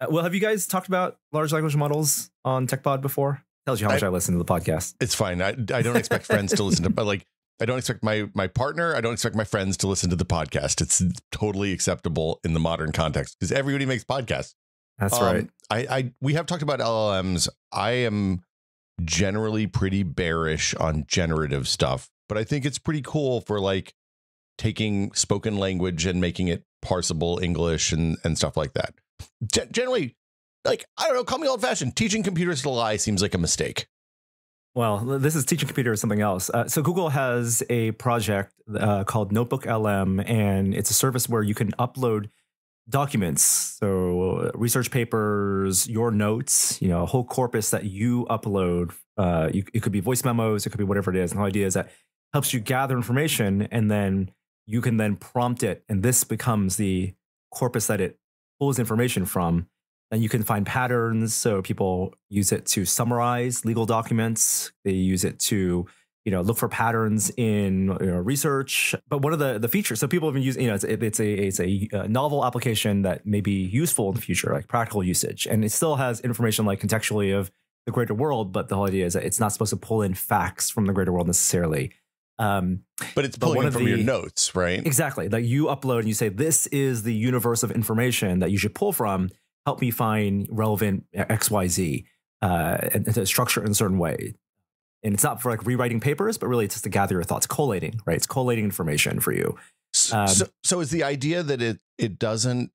Well, have you guys talked about large language models on TechPod before? Tells you how much I listen to the podcast. It's fine. I don't expect friends to listen to, but like, I don't expect my partner. I don't expect my friends to listen to the podcast. It's totally acceptable in the modern context because everybody makes podcasts. That's right. We have talked about LLMs. I am generally pretty bearish on generative stuff, but I think it's pretty cool for like taking spoken language and making it parsable English and stuff like that. Generally, like, I don't know, call me old fashioned. Teaching computers to lie seems like a mistake. Well, this is teaching computers something else. So Google has a project called Notebook LM, and it's a service where you can upload documents. So research papers, your notes, a whole corpus that you upload. It could be voice memos, it could be whatever it is. And the idea is that helps you gather information, and then you can then prompt it. And this becomes the corpus that it pulls information from. And you can find patterns. So people use it to summarize legal documents. They use it to, look for patterns in research. But one of the features, so people have been using, it's a novel application that may be useful in the future, like practical usage. And it still has information like contextually of the greater world. But the whole idea is that it's not supposed to pull in facts from the greater world necessarily. But it's pulling it from your notes, right? Exactly. Like you upload and you say, this is the universe of information that you should pull from. Help me find relevant XYZ and to structure it in a certain way. And it's not for like rewriting papers, but really it's just to gather your thoughts, collating, right? It's collating information for you. So is the idea that it doesn't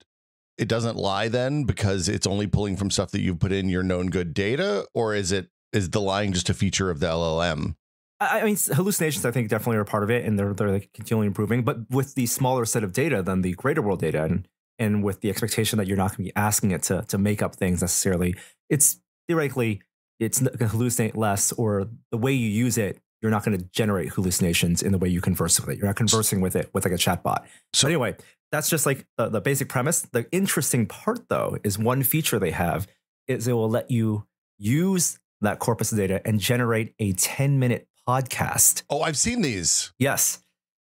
lie then because it's only pulling from stuff that you've put in your known good data, or is the lying just a feature of the LLM? I mean, hallucinations, I think, definitely are part of it, and they're like continually improving. But with the smaller set of data than the greater world data, and with the expectation that you're not going to be asking it to make up things necessarily, it's theoretically it's going to hallucinate less, or the way you use it, you're not going to generate hallucinations in the way you converse with it. You're not conversing with it with like a chatbot. So anyway, that's just like the basic premise. The interesting part, though, is one feature they have is it will let you use that corpus of data and generate a 10-minute podcast. Oh, I've seen these. Yes.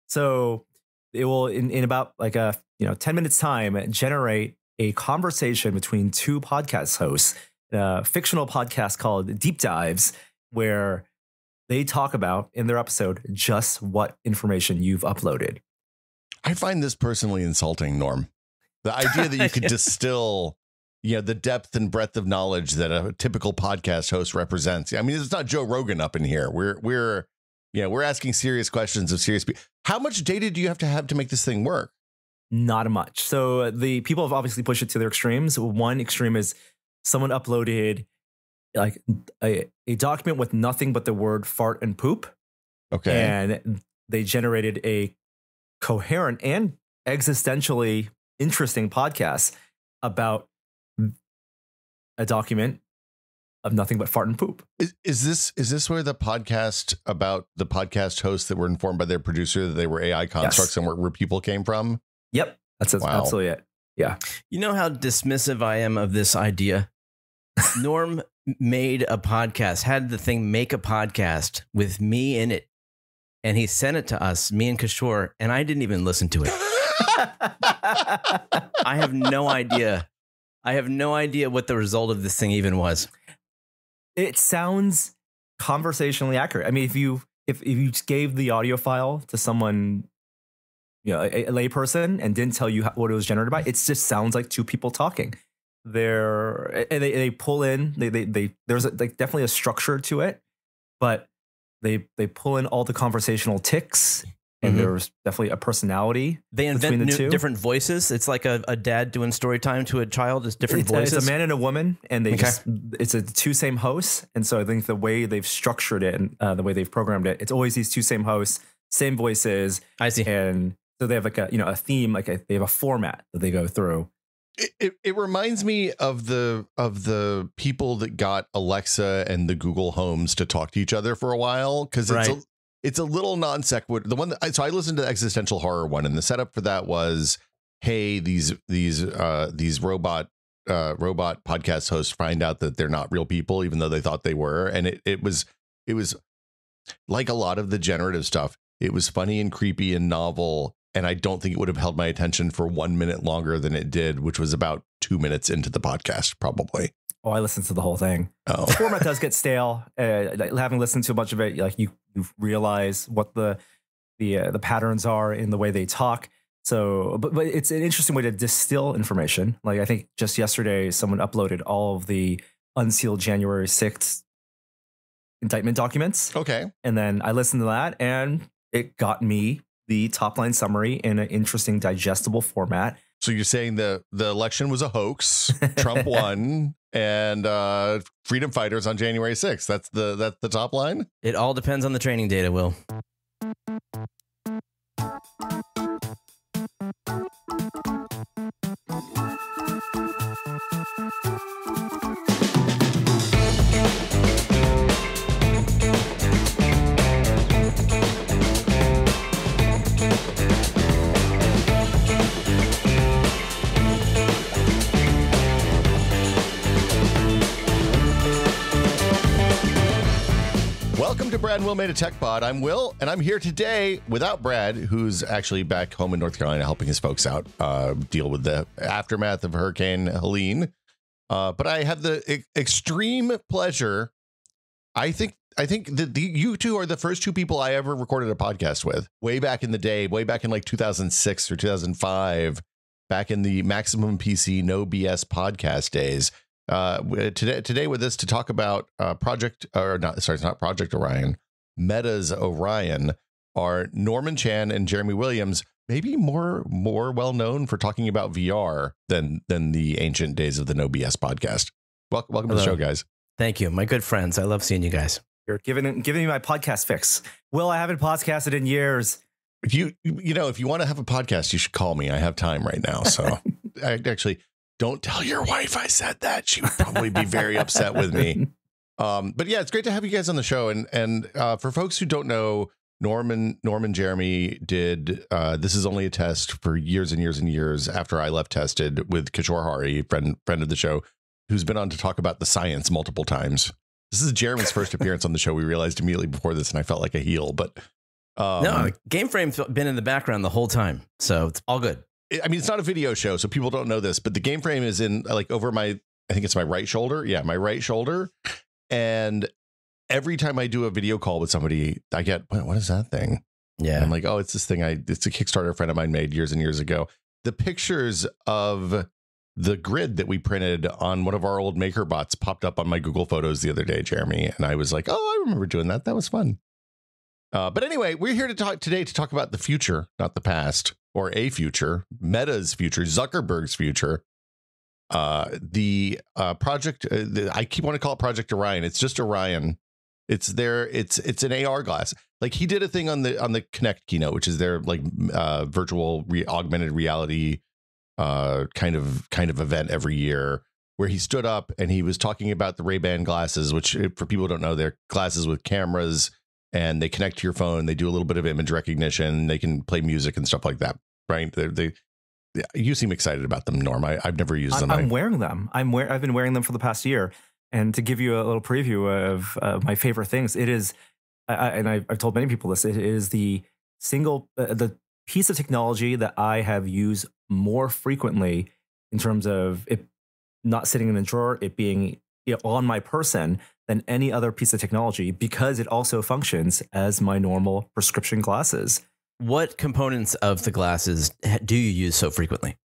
So it will, in about like 10 minutes time, generate a conversation between two podcast hosts, a fictional podcast called Deep Dives, where they talk about in their episode just what information you've uploaded. I find this personally insulting, Norm. The idea that you could distill, the depth and breadth of knowledge that a typical podcast host represents. I mean, it's not Joe Rogan up in here. We're asking serious questions of serious people. How much data do you have to make this thing work? Not much. So the people have obviously pushed it to their extremes. One extreme is someone uploaded like a document with nothing but the word fart and poop. Okay. And they generated a coherent and existentially interesting podcast about a document of nothing but fart and poop. Is this where the podcast about the podcast hosts that were informed by their producer that they were AI constructs, yes, and where people came from? Yep. That's absolutely it. Yeah. You know how dismissive I am of this idea? Norm made a podcast, had the thing make a podcast with me in it. And he sent it to us, me and Kishore, and I didn't even listen to it. I have no idea. I have no idea what the result of this thing even was. It sounds conversationally accurate. I mean, if you gave the audio file to someone, a layperson, and didn't tell you what it was generated by, it just sounds like two people talking. They pull in. There's definitely a structure to it, but they pull in all the conversational tics. And there's definitely a personality. They invent different voices. It's like a dad doing story time to a child. It's different voices. It's a man and a woman, and it's a two same hosts. And so I think the way they've structured it and the way they've programmed it, it's always these two same hosts, same voices. I see. And so they have like a theme, they have a format that they go through. It reminds me of the people that got Alexa and the Google Homes to talk to each other for a while, because it's a little non sequitur. The one so I listened to the existential horror one, and the setup for that was, hey, these robot podcast hosts find out that they're not real people, even though they thought they were, and it was like a lot of the generative stuff. It was funny and creepy and novel, and I don't think it would have held my attention for 1 minute longer than it did, which was about 2 minutes into the podcast, probably. Oh, I listened to the whole thing. Oh, the format does get stale. Having listened to a bunch of it, like you realize what the patterns are in the way they talk. So, but it's an interesting way to distill information. Like I think just yesterday, someone uploaded all of the unsealed January 6th indictment documents. okay. And then I listened to that, and it got me the top line summary in an interesting, digestible format. So you're saying the election was a hoax, Trump won, and freedom fighters on January 6th. That's the top line? It all depends on the training data, Will. Welcome to Brad and Will Made a Tech Pod. I'm Will, and I'm here today without Brad, who's actually back home in North Carolina helping his folks out deal with the aftermath of Hurricane Helene. But I have the extreme pleasure. I think that you two are the first two people I ever recorded a podcast with way back in the day, way back in like 2006 or 2005, back in the Maximum PC No BS podcast days. Today with us to talk about it's not Project Orion, Meta's Orion, are Norman Chan and Jeremy Williams, maybe more well known for talking about VR than the ancient days of the No BS podcast. Welcome to the show, guys. Thank you, my good friends. I love seeing you guys. You're giving me my podcast fix. Will, I haven't podcasted in years. If you want to have a podcast, you should call me. I have time right now. So actually, don't tell your wife I said that. She would probably be very upset with me. But yeah, it's great to have you guys on the show. And for folks who don't know, Norman Jeremy did This Is Only a Test for years and years and years after I left Tested with Kishore Hari, friend of the show, who's been on to talk about the science multiple times. This is Jeremy's first appearance on the show. We realized immediately before this, and I felt like a heel. But no, Game Frame's been in the background the whole time, so it's all good. I mean, it's not a video show, so people don't know this, but the Game Frame is in like over I think it's my right shoulder. Yeah, my right shoulder. And every time I do a video call with somebody, I get, what is that thing? Yeah. And I'm like, oh, it's this thing. It's a Kickstarter friend of mine made years and years ago. The pictures of the grid that we printed on one of our old MakerBots popped up on my Google Photos the other day, Jeremy. And I was like, oh, I remember doing that. That was fun. But anyway, we're here to talk about the future, not the past. Or a future, Meta's future, Zuckerberg's future. The project, I keep wanting to call it Project Orion. It's just Orion. It's an AR glass. Like he did a thing on the Connect keynote, which is their like virtual augmented reality kind of event every year, where he stood up and he was talking about the Ray-Ban glasses, which for people who don't know, they're glasses with cameras. And they connect to your phone. They do a little bit of image recognition. They can play music and stuff like that, right? You seem excited about them, Norm. I've never used them. I'm wearing them. I've been wearing them for the past year. And to give you a little preview of my favorite things, it is, I've told many people this, it is the piece of technology that I have used more frequently in terms of it not sitting in a drawer, it being on my person than any other piece of technology, because it also functions as my normal prescription glasses. What components of the glasses do you use so frequently?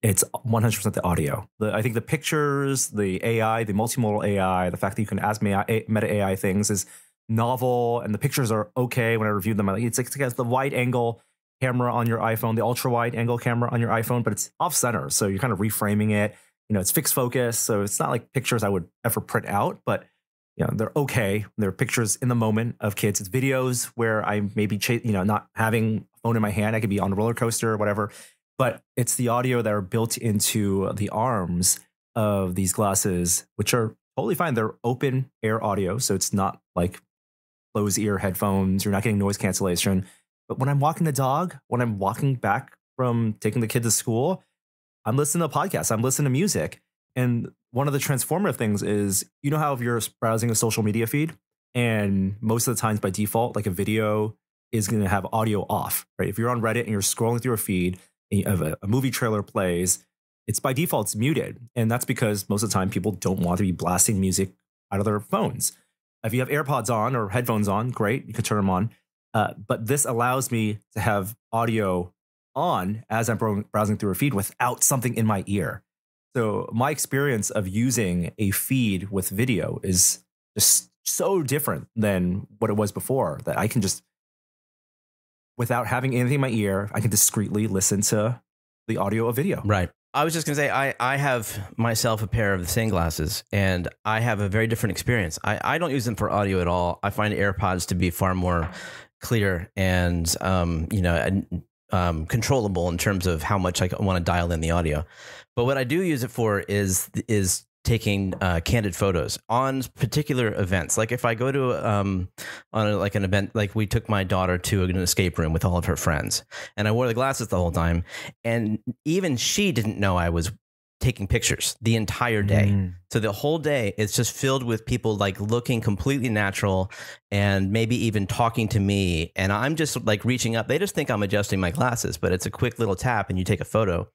It's 100% the audio. I think the pictures, the AI, the multimodal AI, the fact that you can ask Meta AI things is novel, and the pictures are okay. When I reviewed them, it has the wide angle camera on your iPhone, the ultra wide angle camera on your iPhone, but it's off center, so you're kind of reframing it. It's fixed focus, so it's not like pictures I would ever print out, but they're okay. They're pictures in the moment of kids. It's videos where I maybe not having a phone in my hand. I could be on a roller coaster or whatever, but it's the audio that are built into the arms of these glasses, which are totally fine. They're open air audio, so it's not like closed ear headphones. You're not getting noise cancellation. But when I'm walking the dog, when I'm walking back from taking the kid to school, I'm listening to podcasts. I'm listening to music. And one of the transformative things is, how if you're browsing a social media feed and most of the times by default, like a video is going to have audio off, right? If you're on Reddit and you're scrolling through a feed and you have a movie trailer plays, it's by default, it's muted. And that's because most of the time people don't want to be blasting music out of their phones. If you have AirPods on or headphones on, great, you can turn them on. But this allows me to have audio on as I'm browsing through a feed without something in my ear. So my experience of using a feed with video is just so different than what it was before, that I can just, without having anything in my ear, I can discreetly listen to the audio of video. Right. I was just going to say, I have myself a pair of the same glasses, and I have a very different experience. I don't use them for audio at all. I find AirPods to be far more clear and, controllable in terms of how much I want to dial in the audio. But what I do use it for is taking candid photos on particular events. Like if I go to an event, like we took my daughter to an escape room with all of her friends, and I wore the glasses the whole time, and even she didn't know I was taking pictures the entire day. So the whole day it's just filled with people like looking completely natural and maybe even talking to me, and I'm just like reaching up. They just think I'm adjusting my glasses, but it's a quick little tap and you take a photo.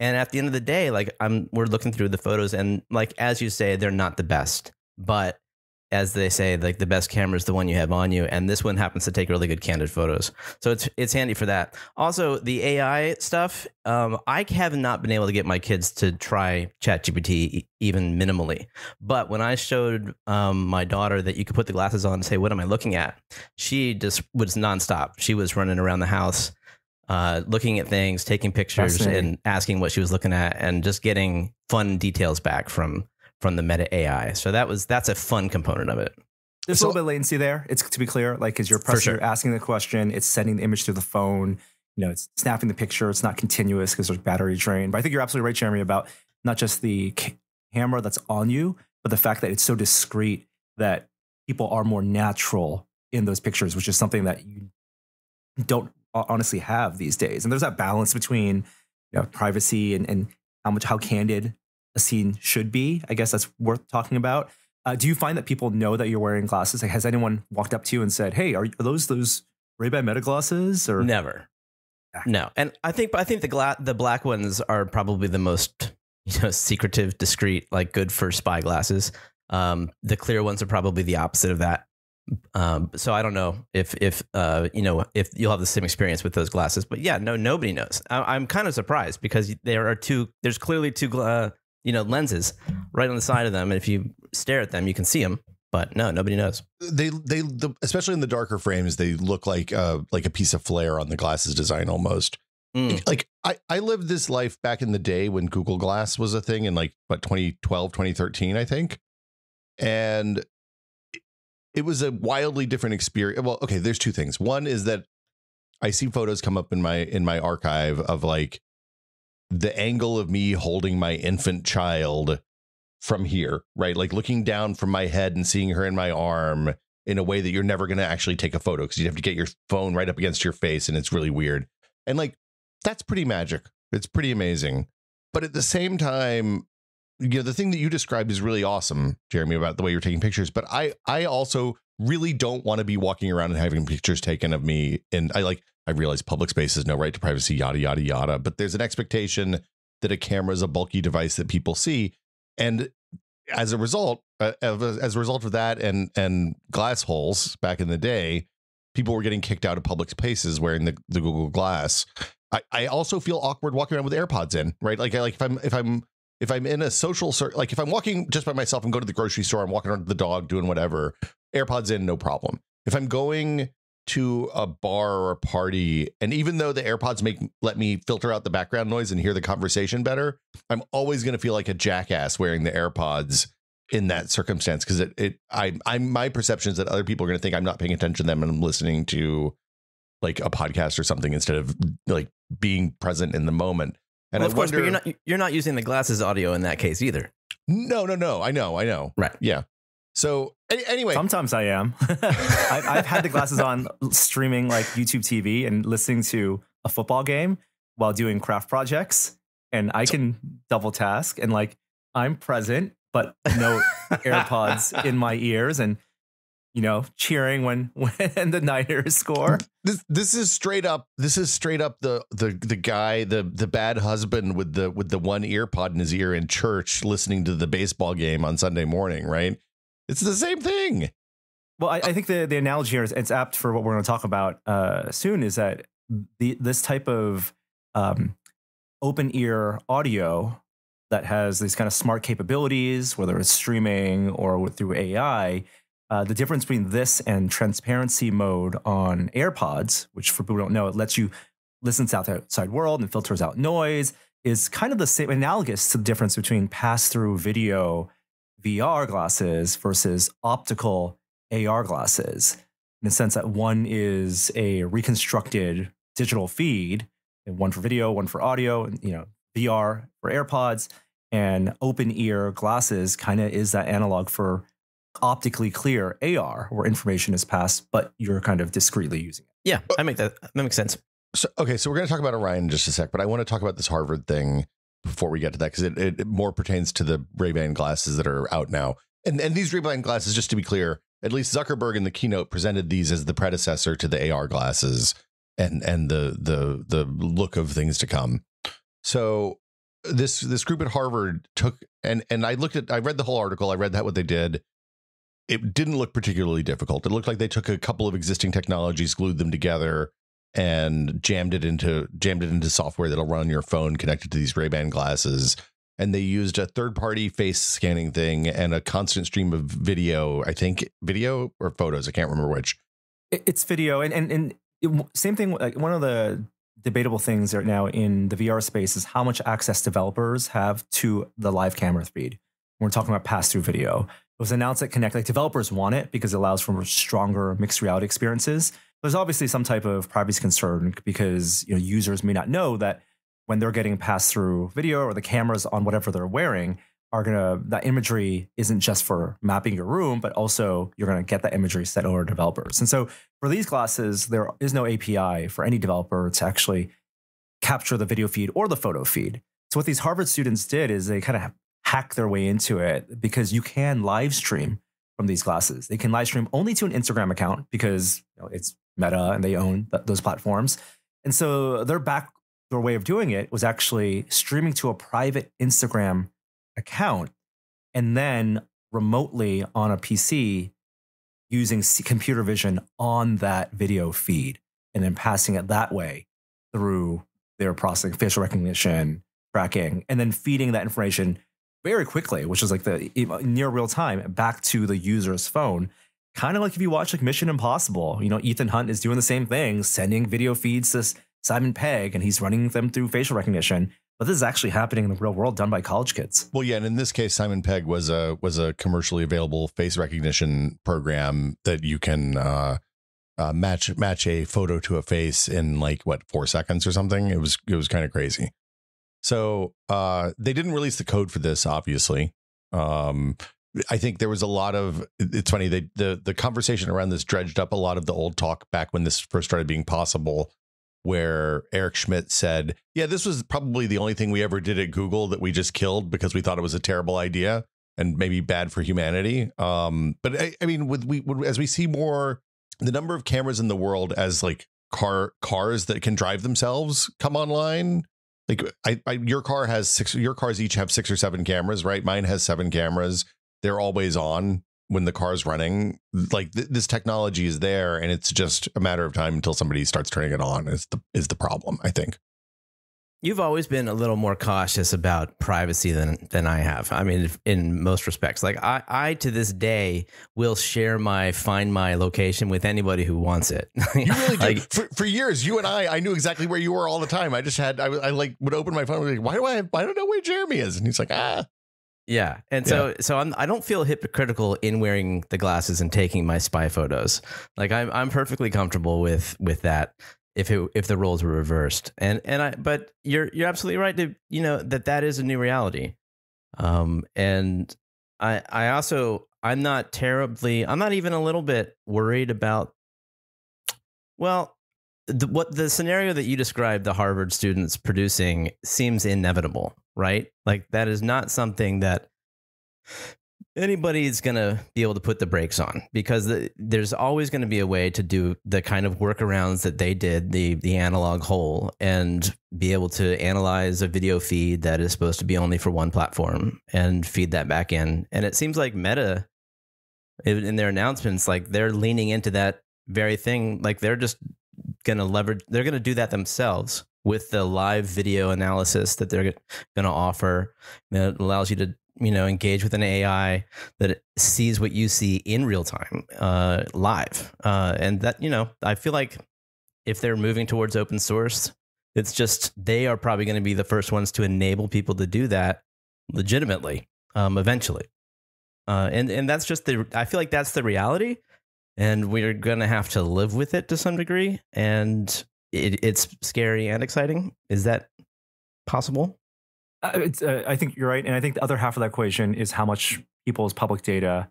And at the end of the day, like we're looking through the photos, and like, as you say, they're not the best, but as they say, like the best camera is the one you have on you. And this one happens to take really good candid photos. So it's handy for that. Also, the AI stuff, I have not been able to get my kids to try ChatGPT even minimally. But when I showed my daughter that you could put the glasses on and say, what am I looking at? She just was nonstop. She was running around the house, looking at things, taking pictures and asking what she was looking at, and just getting fun details back from the Meta AI. So that's a fun component of it. There's a little bit of latency there. It's, to be clear, like as you're pressing, you're asking the question, it's sending the image to the phone, it's snapping the picture. It's not continuous because there's battery drain. But I think you're absolutely right, Jeremy, about not just the camera that's on you, but the fact that it's so discreet that people are more natural in those pictures, which is something that you don't honestly have these days. And there's that balance between privacy and how candid a scene should be. I guess that's worth talking about. Do you find that people know that you're wearing glasses? Like, has anyone walked up to you and said, "Hey, are those Ray-Ban Meta glasses?" Or never? No. And I think the black ones are probably the most secretive, discreet, like good for spy glasses. The clear ones are probably the opposite of that. So I don't know if you'll have the same experience with those glasses, but yeah, nobody knows. I'm kind of surprised because there's clearly two lenses right on the side of them. And if you stare at them, you can see them, but nobody knows. They especially in the darker frames, they look like a piece of flair on the glasses design almost. Like I lived this life back in the day when Google Glass was a thing in 2012, 2013, I think. And it was a wildly different experience. Well, okay, there's two things. One is that I see photos come up in my archive of like the angle of me holding my infant child from here, right? Like looking down from my head and seeing her in my arm in a way that you're never going to actually take a photo because you have to get your phone right up against your face, and it's really weird. And like, that's pretty magic. It's pretty amazing. But at the same time, the thing that you described is really awesome, Jeremy, about the way you're taking pictures. But I also really don't want to be walking around and having pictures taken of me. And I realize public space has no right to privacy, yada, yada, yada. But there's an expectation that a camera is a bulky device that people see. And as a result of that and glass holes back in the day, people were getting kicked out of public spaces wearing the Google Glass. I also feel awkward walking around with AirPods in, right? Like if I'm in a social circle, like if I'm walking just by myself and go to the grocery store, I'm walking around with the dog doing whatever, AirPods in, no problem. If I'm going to a bar or a party, and even though the AirPods let me filter out the background noise and hear the conversation better, I'm always going to feel like a jackass wearing the AirPods in that circumstance, because my perception is that other people are going to think I'm not paying attention to them and I'm listening to like a podcast or something instead of like being present in the moment. And of course, but you're not using the glasses audio in that case either. No. I know. Right. Yeah. So anyway, sometimes I am. I've had the glasses on streaming like YouTube TV and listening to a football game while doing craft projects, and I can double task and like I'm present, but no AirPods in my ears, and cheering when the Niners score. This is straight up the guy, the bad husband with the one ear pod in his ear in church listening to the baseball game on Sunday morning, right? It's the same thing. Well, I think the analogy here is it's apt for what we're going to talk about soon, is that this type of open ear audio that has these kind of smart capabilities, whether it's streaming or through AI, the difference between this and transparency mode on AirPods, which for people who don't know, it lets you listen to the outside world and filters out noise, is kind of the same, analogous to the difference between pass-through video VR glasses versus optical AR glasses, in the sense that one is a reconstructed digital feed, and one for video, one for audio, and VR for AirPods, and open ear glasses kind of is that analog for optically clear AR, where information is passed, but you're kind of discreetly using it. Yeah, that makes sense. So we're going to talk about Orion in just a sec, but I want to talk about this Harvard thing before we get to that, because it more pertains to the Ray-Ban glasses that are out now. And these Ray-Ban glasses, just to be clear, at least Zuckerberg in the keynote presented these as the predecessor to the AR glasses and the look of things to come. So this group at Harvard took and I read the whole article. I read what they did. It didn't look particularly difficult. It looked like they took a couple of existing technologies, glued them together, and jammed it into software that'll run on your phone connected to these Ray-Ban glasses. And they used a third-party face scanning thing and a constant stream of video. I think video or photos. I can't remember which. It's video, and same thing. Like, one of the debatable things right now in the VR space is how much access developers have to the live camera feed. We're talking about pass-through video. It was announced at Connect, like, developers want it because it allows for stronger mixed reality experiences. There's obviously some type of privacy concern because users may not know that when they're getting passed through video, or the cameras on whatever they're wearing that imagery isn't just for mapping your room, but also you're going to get that imagery set over to developers. And so for these glasses, there is no API for any developer to actually capture the video feed or the photo feed. So what these Harvard students did is they kind of hack their way into it, because you can live stream from these glasses. They can live stream only to an Instagram account because it's Meta and they own those platforms. And so their way of doing it was actually streaming to a private Instagram account and then remotely on a PC using computer vision on that video feed, and then passing it that way through their processing, facial recognition, tracking, and then feeding that information very quickly, which is like the near real time, back to the user's phone. Kind of like if you watch like Mission Impossible, Ethan Hunt is doing the same thing, sending video feeds to Simon Pegg, and he's running them through facial recognition. But this is actually happening in the real world, done by college kids. Well, yeah, and in this case, Simon Pegg was a commercially available face recognition program that you can match a photo to a face in 4 seconds or something. It was kind of crazy. So they didn't release the code for this, obviously. I think there was a lot of, it's funny, the conversation around this dredged up a lot of the old talk back when this first started being possible, where Eric Schmidt said, yeah, this was probably the only thing we ever did at Google that we just killed because we thought it was a terrible idea and maybe bad for humanity. But I mean, as we see more, the number of cameras in the world as cars that can drive themselves come online. Your cars each have 6 or 7 cameras, right? Mine has 7 cameras. They're always on when the car's running. This technology is there, and it's just a matter of time until somebody starts turning it on is the problem, I think. You've always been a little more cautious about privacy than I have. I mean, in most respects, I to this day will share find my location with anybody who wants it. You really do. For years, you and I knew exactly where you were all the time. I would open my phone and be like, I don't know where Jeremy is, and he's like, Yeah. And so I don't feel hypocritical in wearing the glasses and taking my spy photos. I'm perfectly comfortable with that if the roles were reversed. But you're absolutely right to, that is a new reality. And I'm not even a little bit worried about, the scenario that you described, the Harvard students producing, seems inevitable, right? That is not something that anybody's going to be able to put the brakes on, because there's always going to be a way to do the kind of workarounds that they did, the analog hole, and be able to analyze a video feed that is supposed to be only for one platform and feed that back in. And it seems like Meta, in their announcements, like they're leaning into that very thing. Like they're just going to leverage, they're going to do that themselves with the live video analysis that they're going to offer that allows you to, engage with an AI that sees what you see in real time, live. And that, I feel like if they're moving towards open source, it's just, they are probably going to be the first ones to enable people to do that legitimately, eventually. And that's just I feel like that's the reality, and we're going to have to live with it to some degree. And it's scary and exciting. Is that possible? I think you're right. And I think the other half of that equation is how much people's public data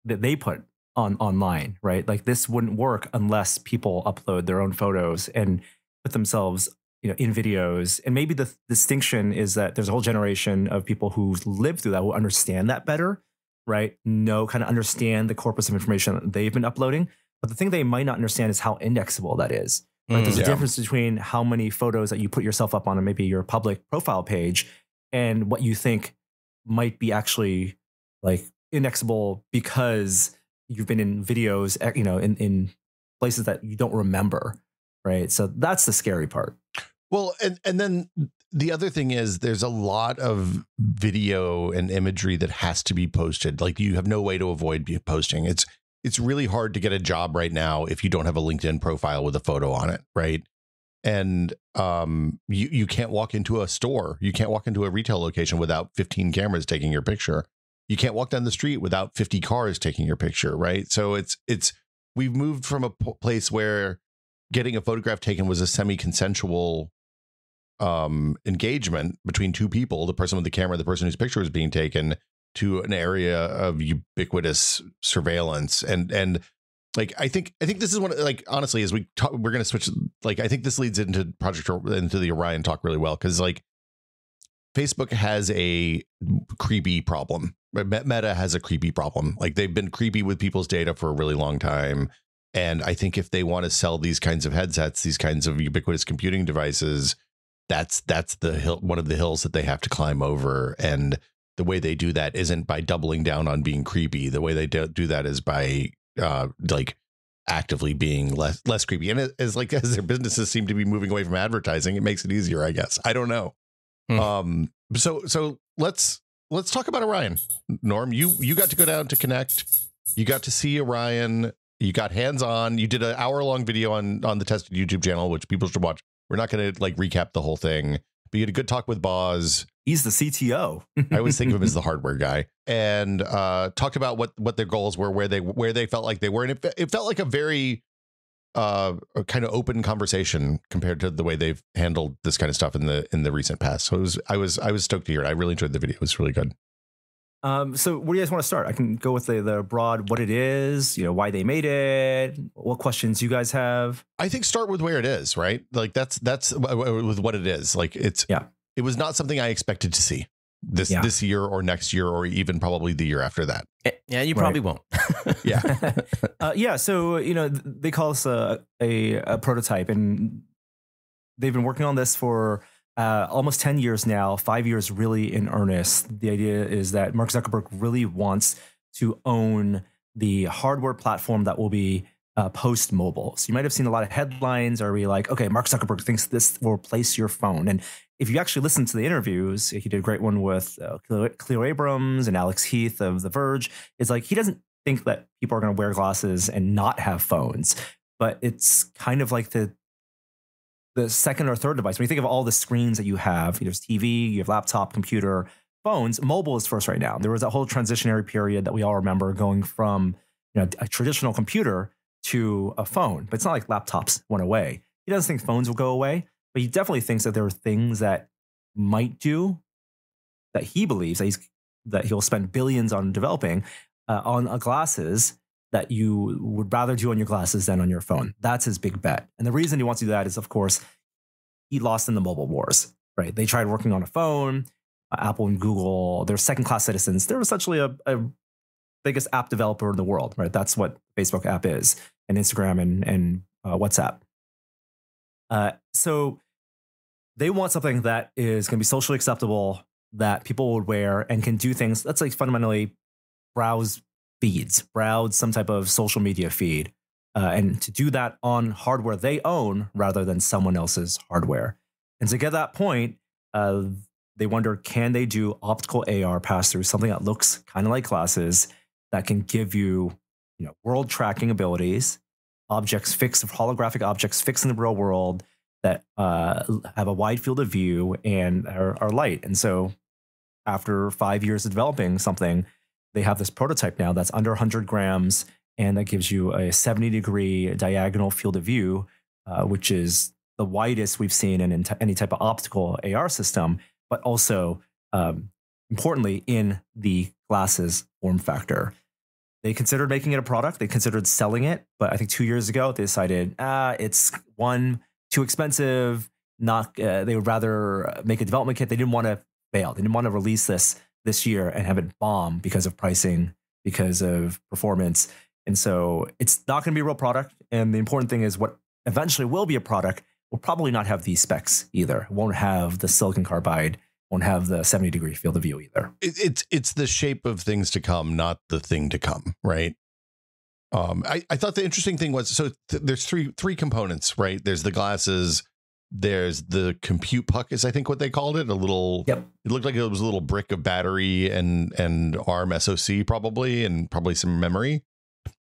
that they put online, right? Like this wouldn't work unless people upload their own photos and put themselves, in videos. And maybe the distinction is that there's a whole generation of people who lived through that, who understand that better, right? Kind of understand the corpus of information that they've been uploading. But the thing they might not understand is how indexable that is. Right? There's a difference between how many photos that you put yourself up on maybe your public profile page and what you think might be actually like indexable because you've been in videos, in places that you don't remember. Right. So that's the scary part. Well, and then the other thing is there's a lot of video and imagery that has to be posted. Like you have no way to avoid posting. It's really hard to get a job right now if you don't have a LinkedIn profile with a photo on it, right? And you can't walk into a store, you can't walk into a retail location without 15 cameras taking your picture. You can't walk down the street without 50 cars taking your picture, right? So we've moved from a place where getting a photograph taken was a semi-consensual engagement between two people, the person with the camera, the person whose picture was being taken, to an area of ubiquitous surveillance. And like, I think this is one, like, honestly, as we talk, we're going to switch. Like, I think this leads into the Orion talk really well. Cause like Facebook has a creepy problem. Meta has a creepy problem. Like they've been creepy with people's data for a really long time. And I think if they want to sell these kinds of headsets, these kinds of ubiquitous computing devices, that's the hill, one of the hills that they have to climb over. And the way they do that isn't by doubling down on being creepy. The way they do that is by like actively being less creepy. And as their businesses seem to be moving away from advertising, it makes it easier, I guess. I don't know. So let's talk about Orion. Norm, you got to go down to Connect. You got to see Orion. You got hands-on. You did an hour-long video on the Tested YouTube channel, which people should watch. We're not going to like recap the whole thing, but you had a good talk with Boz. He's the CTO. I always think of him as the hardware guy, and talked about what their goals were, where they felt like they were, and it felt like a very kind of open conversation compared to the way they've handled this kind of stuff in the recent past. So I was stoked to hear it. I really enjoyed the video. It was really good. So where do you guys want to start? I can go with the broad, what it is, why they made it, what questions you guys have. I think start with where it is, right? Like that's with what it is. Like it was not something I expected to see this year or next year or even probably the year after that. Yeah, you probably won't. Yeah. So, they call us a prototype, and they've been working on this for almost 10 years now, 5 years really in earnest. The idea is that Mark Zuckerberg really wants to own the hardware platform that will be post-mobile. So you might have seen a lot of headlines or be like, okay, Mark Zuckerberg thinks this will replace your phone. And if you actually listen to the interviews, he did a great one with Cleo Abrams and Alex Heath of The Verge. It's like he doesn't think that people are going to wear glasses and not have phones, but it's kind of like the second or third device. When you think of all the screens that you have, there's TV, you have laptop, computer, phones, mobile is first right now. There was that whole transitionary period that we all remember going from a traditional computer to a phone, but it's not like laptops went away. He doesn't think phones will go away, but he definitely thinks that there are things that might do that he believes that he'll spend billions on developing on glasses that you would rather do on your glasses than on your phone. That's his big bet. And the reason he wants to do that is, of course, he lost in the mobile wars, right? They tried working on a phone. Apple and Google, they're second-class citizens. They're essentially a biggest app developer in the world, right? That's what Facebook app is, and Instagram and WhatsApp. So they want something that is going to be socially acceptable, that people would wear and can do things. That's like fundamentally browse feeds, browse some type of social media feed, and to do that on hardware they own rather than someone else's hardware. And to get that point, they wonder, can they do optical AR pass through, something that looks kind of like glasses that can give you, world tracking abilities, objects fixed, holographic objects fixed in the real world that have a wide field of view and are light. And so after 5 years of developing something, they have this prototype now that's under 100 grams, and that gives you a 70-degree diagonal field of view, which is the widest we've seen in any type of optical AR system, but also, importantly, in the glasses form factor. They considered making it a product. They considered selling it, but I think 2 years ago they decided it's too expensive. They would rather make a development kit. They didn't want to fail. They didn't want to release this year and have it bomb because of pricing, because of performance. And so it's not going to be a real product. And the important thing is what eventually will be a product will probably not have these specs either. It won't have the silicon carbide, won't have the 70-degree field of view either. It's the shape of things to come, not the thing to come, right? I thought the interesting thing was, so there's three components, right? There's the glasses, there's the compute puck is I think what they called it. It looked like it was a little brick of battery and ARM SoC probably, and probably some memory.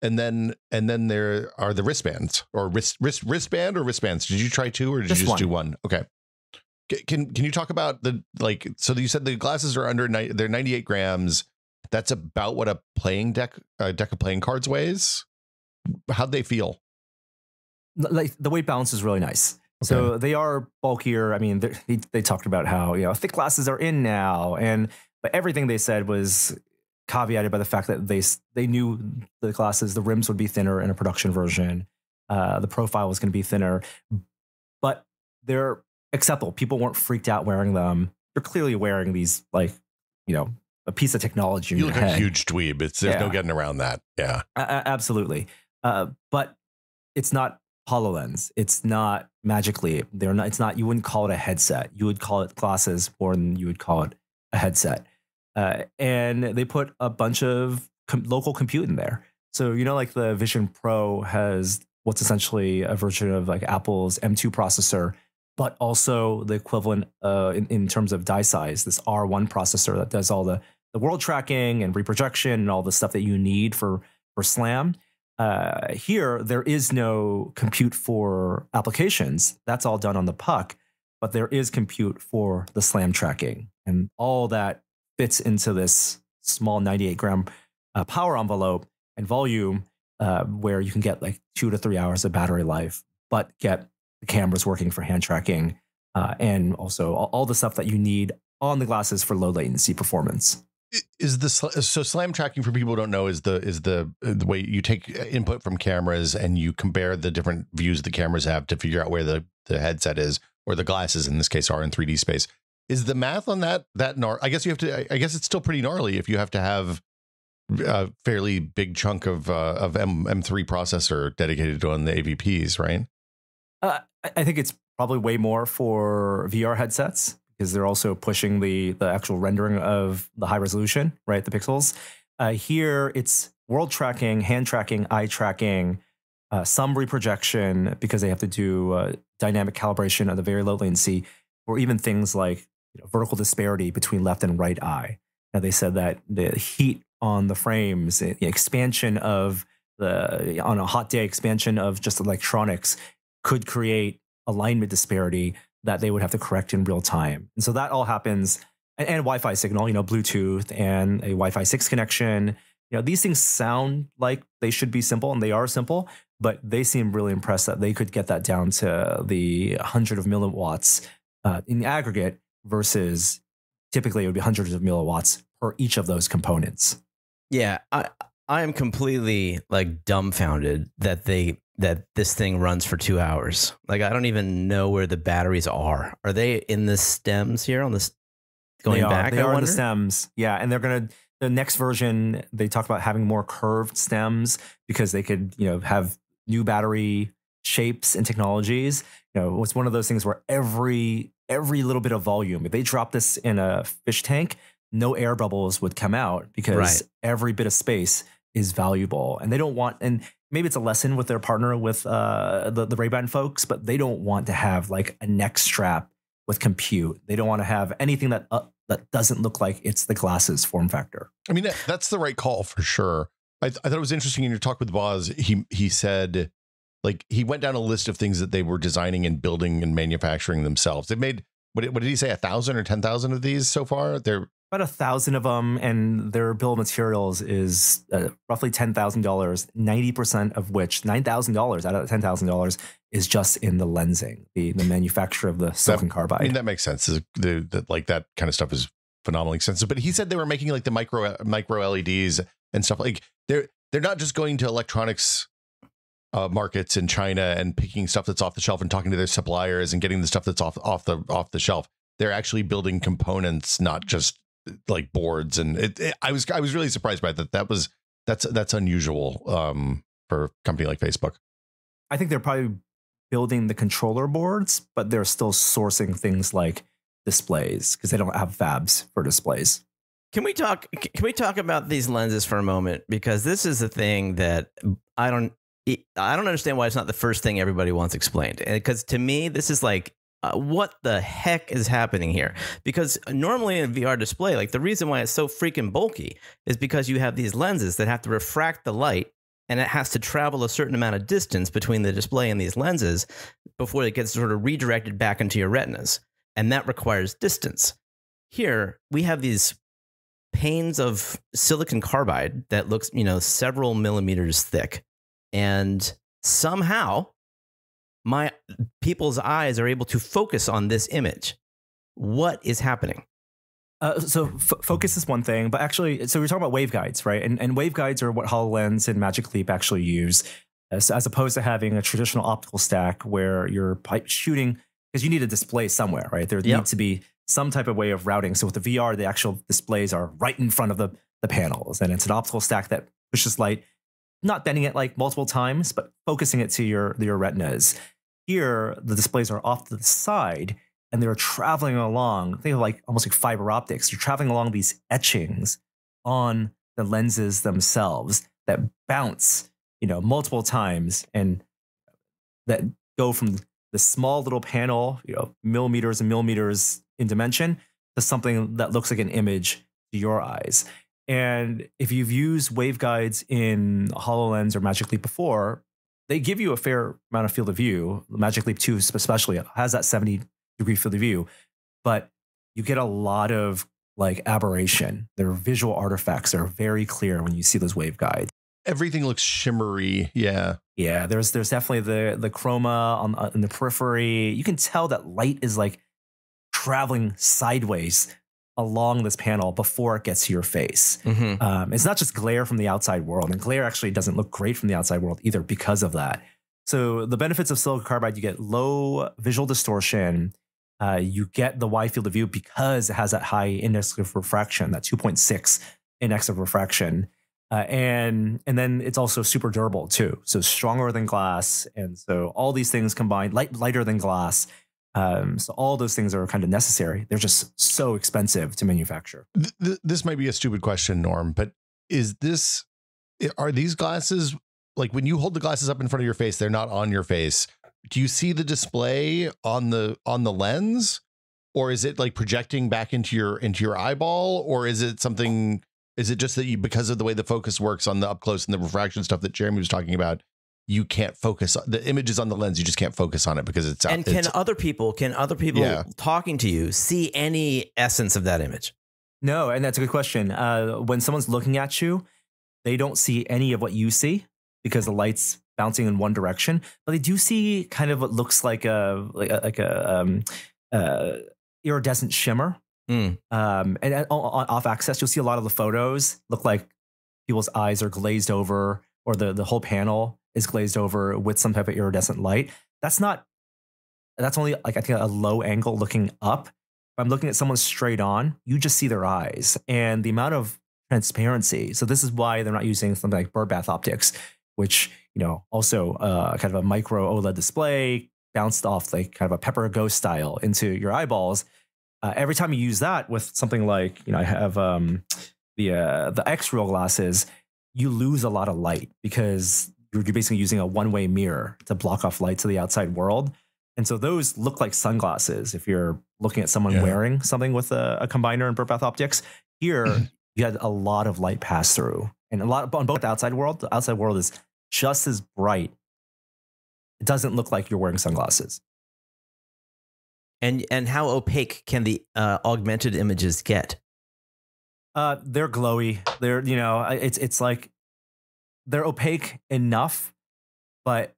And then there are the wristbands, or wristband or wristbands. Did you try two, or did you just do one? Okay. Can you talk about so you said the glasses are they're 98 grams. That's about what a playing deck of playing cards weighs. How'd they feel? Like the weight balance is really nice. Okay. So they are bulkier. I mean, they talked about how, thick glasses are in now, but everything they said was caveated by the fact that they knew the glasses, the rims would be thinner in a production version. The profile was going to be thinner, but they're acceptable. People weren't freaked out wearing them. They're clearly wearing these, a piece of technology. You look like a huge dweeb. There's no getting around that. Yeah, absolutely. But it's not HoloLens. It's not Magic Leap. It's not. You wouldn't call it a headset. You would call it glasses more than you would call it a headset. And they put a bunch of local compute in there. So like the Vision Pro has what's essentially a version of like Apple's M2 processor, but also the equivalent in terms of die size, this R1 processor that does all the world tracking and reprojection and all the stuff that you need for SLAM. Here, there is no compute for applications. That's all done on the puck, but there is compute for the SLAM tracking. And all that fits into this small 98-gram power envelope and volume where you can get like 2 to 3 hours of battery life, but get the cameras working for hand tracking and also all the stuff that you need on the glasses for low latency performance. So SLAM tracking, for people who don't know, is the way you take input from cameras and you compare the different views the cameras have to figure out where the headset is, or the glasses in this case are in 3D space. Is the math on that gnarly? I guess it's still pretty gnarly if you have to have a fairly big chunk of M3 processor dedicated to on the AVPs, right? I think it's probably way more for VR headsets, because they're also pushing the actual rendering of the high resolution, right? The pixels. Here, it's world tracking, hand tracking, eye tracking, some reprojection, because they have to do dynamic calibration of the very low latency, or even things like vertical disparity between left and right eye. Now, they said that the heat on the frames, the expansion of on a hot day, expansion of just electronics could create alignment disparity that they would have to correct in real time. And so that all happens, and Wi-Fi signal, Bluetooth and a Wi-Fi 6 connection. These things sound like they should be simple, and they are simple, but they seem really impressed that they could get that down to the 100 of milliwatts in aggregate, versus typically it would be hundreds of milliwatts per each of those components. Yeah, I am completely dumbfounded that this thing runs for 2 hours. I don't even know where the batteries are. Are they in the stems here on this going back? They are in the stems. Yeah. And they're going to the next version, they talked about having more curved stems because they could, have new battery shapes and technologies. It's one of those things where every little bit of volume, if they drop this in a fish tank, no air bubbles would come out because every bit of space is valuable. And they don't want, and maybe it's a lesson with their partner with the Ray-Ban folks, but they don't want to have like a neck strap with compute. They don't want to have anything that doesn't look like it's the glasses form factor. I mean, that's the right call for sure. I thought it was interesting in your talk with Boz. He said, like, he went down a list of things that they were designing and building and manufacturing themselves. They've made, what did he say, 1,000 or 10,000 of these so far? They're about 1,000 of them, and their bill of materials is roughly $10,000. 90% of which, $9,000 out of $10,000, is just in the lensing, the manufacture of the silicon carbide. I mean, that makes sense. Like that kind of stuff is phenomenally expensive. But he said they were making like the micro LEDs and stuff. Like they're not just going to electronics markets in China and picking stuff that's off the shelf and talking to their suppliers and getting the stuff that's off the shelf. They're actually building components, not just like boards. And I was really surprised by that. That's unusual for a company like Facebook. I think they're probably building the controller boards, but they're still sourcing things like displays because they don't have fabs for displays. Can we talk about these lenses for a moment? Because this is the thing that I don't understand why it's not the first thing everybody wants explained. Because to me, this is like, what the heck is happening here? Because normally in a VR display, like the reason why it's so freaking bulky is because you have these lenses that have to refract the light, and it has to travel a certain amount of distance between the display and these lenses before it gets sort of redirected back into your retinas. And that requires distance. Here, we have these panes of silicon carbide that looks, several millimeters thick. And somehow my people's eyes are able to focus on this image. What is happening? So focus is one thing, but actually, so we're talking about waveguides, right? And waveguides are what HoloLens and Magic Leap actually use, as opposed to having a traditional optical stack where you're shooting, because you need a display somewhere, right? There needs to be some type of way of routing. So with the VR, the actual displays are right in front of the panels, and it's an optical stack that pushes light, not bending it like multiple times, but focusing it to your retinas. Here, the displays are off to the side, and they're traveling along. Think of like almost like fiber optics. You're traveling along these etchings on the lenses themselves that bounce, multiple times, and that go from the small little panel, millimeters and millimeters in dimension, to something that looks like an image to your eyes. And if you've used waveguides in HoloLens or Magic Leap before, they give you a fair amount of field of view. Magic Leap 2 especially has that 70-degree field of view, but you get a lot of like aberration. Their visual artifacts are very clear when you see those waveguides. Everything looks shimmery. Yeah. Yeah. There's definitely the chroma in the periphery. You can tell that light is like traveling sideways along this panel before it gets to your face. Mm-hmm. It's not just glare from the outside world, and glare actually doesn't look great from the outside world either because of that. So the benefits of silicon carbide, you get low visual distortion. You get the wide field of view because it has that high index of refraction, that 2.6 index of refraction. And then it's also super durable too. So stronger than glass. And so all these things combined, lighter than glass. So all those things are kind of necessary. They're just so expensive to manufacture. This might be a stupid question, Norm, but are these glasses, like when you hold the glasses up in front of your face, they're not on your face. Do you see the display on the lens, or is it like projecting back into your eyeball, or is it something? Is it just that because of the way the focus works on the up close and the refraction stuff that Jeremy was talking about, you can't focus the images on the lens? You just can't focus on it because it's out. And can other people talking to you see any essence of that image? No, and that's a good question. When someone's looking at you, they don't see any of what you see because the light's bouncing in one direction, but they do see kind of what looks like a iridescent shimmer. And on off axis, you'll see a lot of the photos look like people's eyes are glazed over, or the whole panel is glazed over with some type of iridescent light. That's only like, I think, a low angle looking up. If I'm looking at someone straight on, you just see their eyes, and the amount of transparency. So this is why they're not using something like birdbath optics, which, also kind of a micro OLED display bounced off like kind of a Pepper Ghost style into your eyeballs. Every time you use that with something like, I have the X-Real glasses, you lose a lot of light because you're basically using a one-way mirror to block off light to the outside world. And so those look like sunglasses if you're looking at someone wearing something with a combiner and birdbath optics. Here, you had a lot of light pass through, and a lot on both the outside world. The outside world is just as bright. It doesn't look like you're wearing sunglasses. And how opaque can the augmented images get? They're glowy. They're, it's like they're opaque enough, but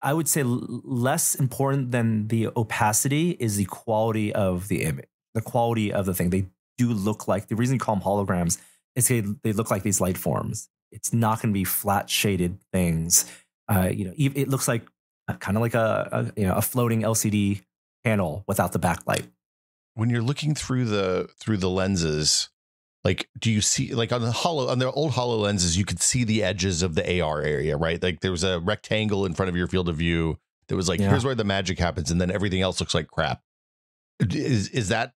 I would say less important than the opacity is the quality of the image, the quality of the thing. They do look like, the reason you call them holograms is they look like these light forms. It's not going to be flat shaded things. It looks like kind of like a floating LCD panel without the backlight. When you're looking through the lenses, like, do you see, like on the old HoloLenses, you could see the edges of the AR area, right? Like there was a rectangle in front of your field of view that was like, here's where the magic happens, and then everything else looks like crap. Is that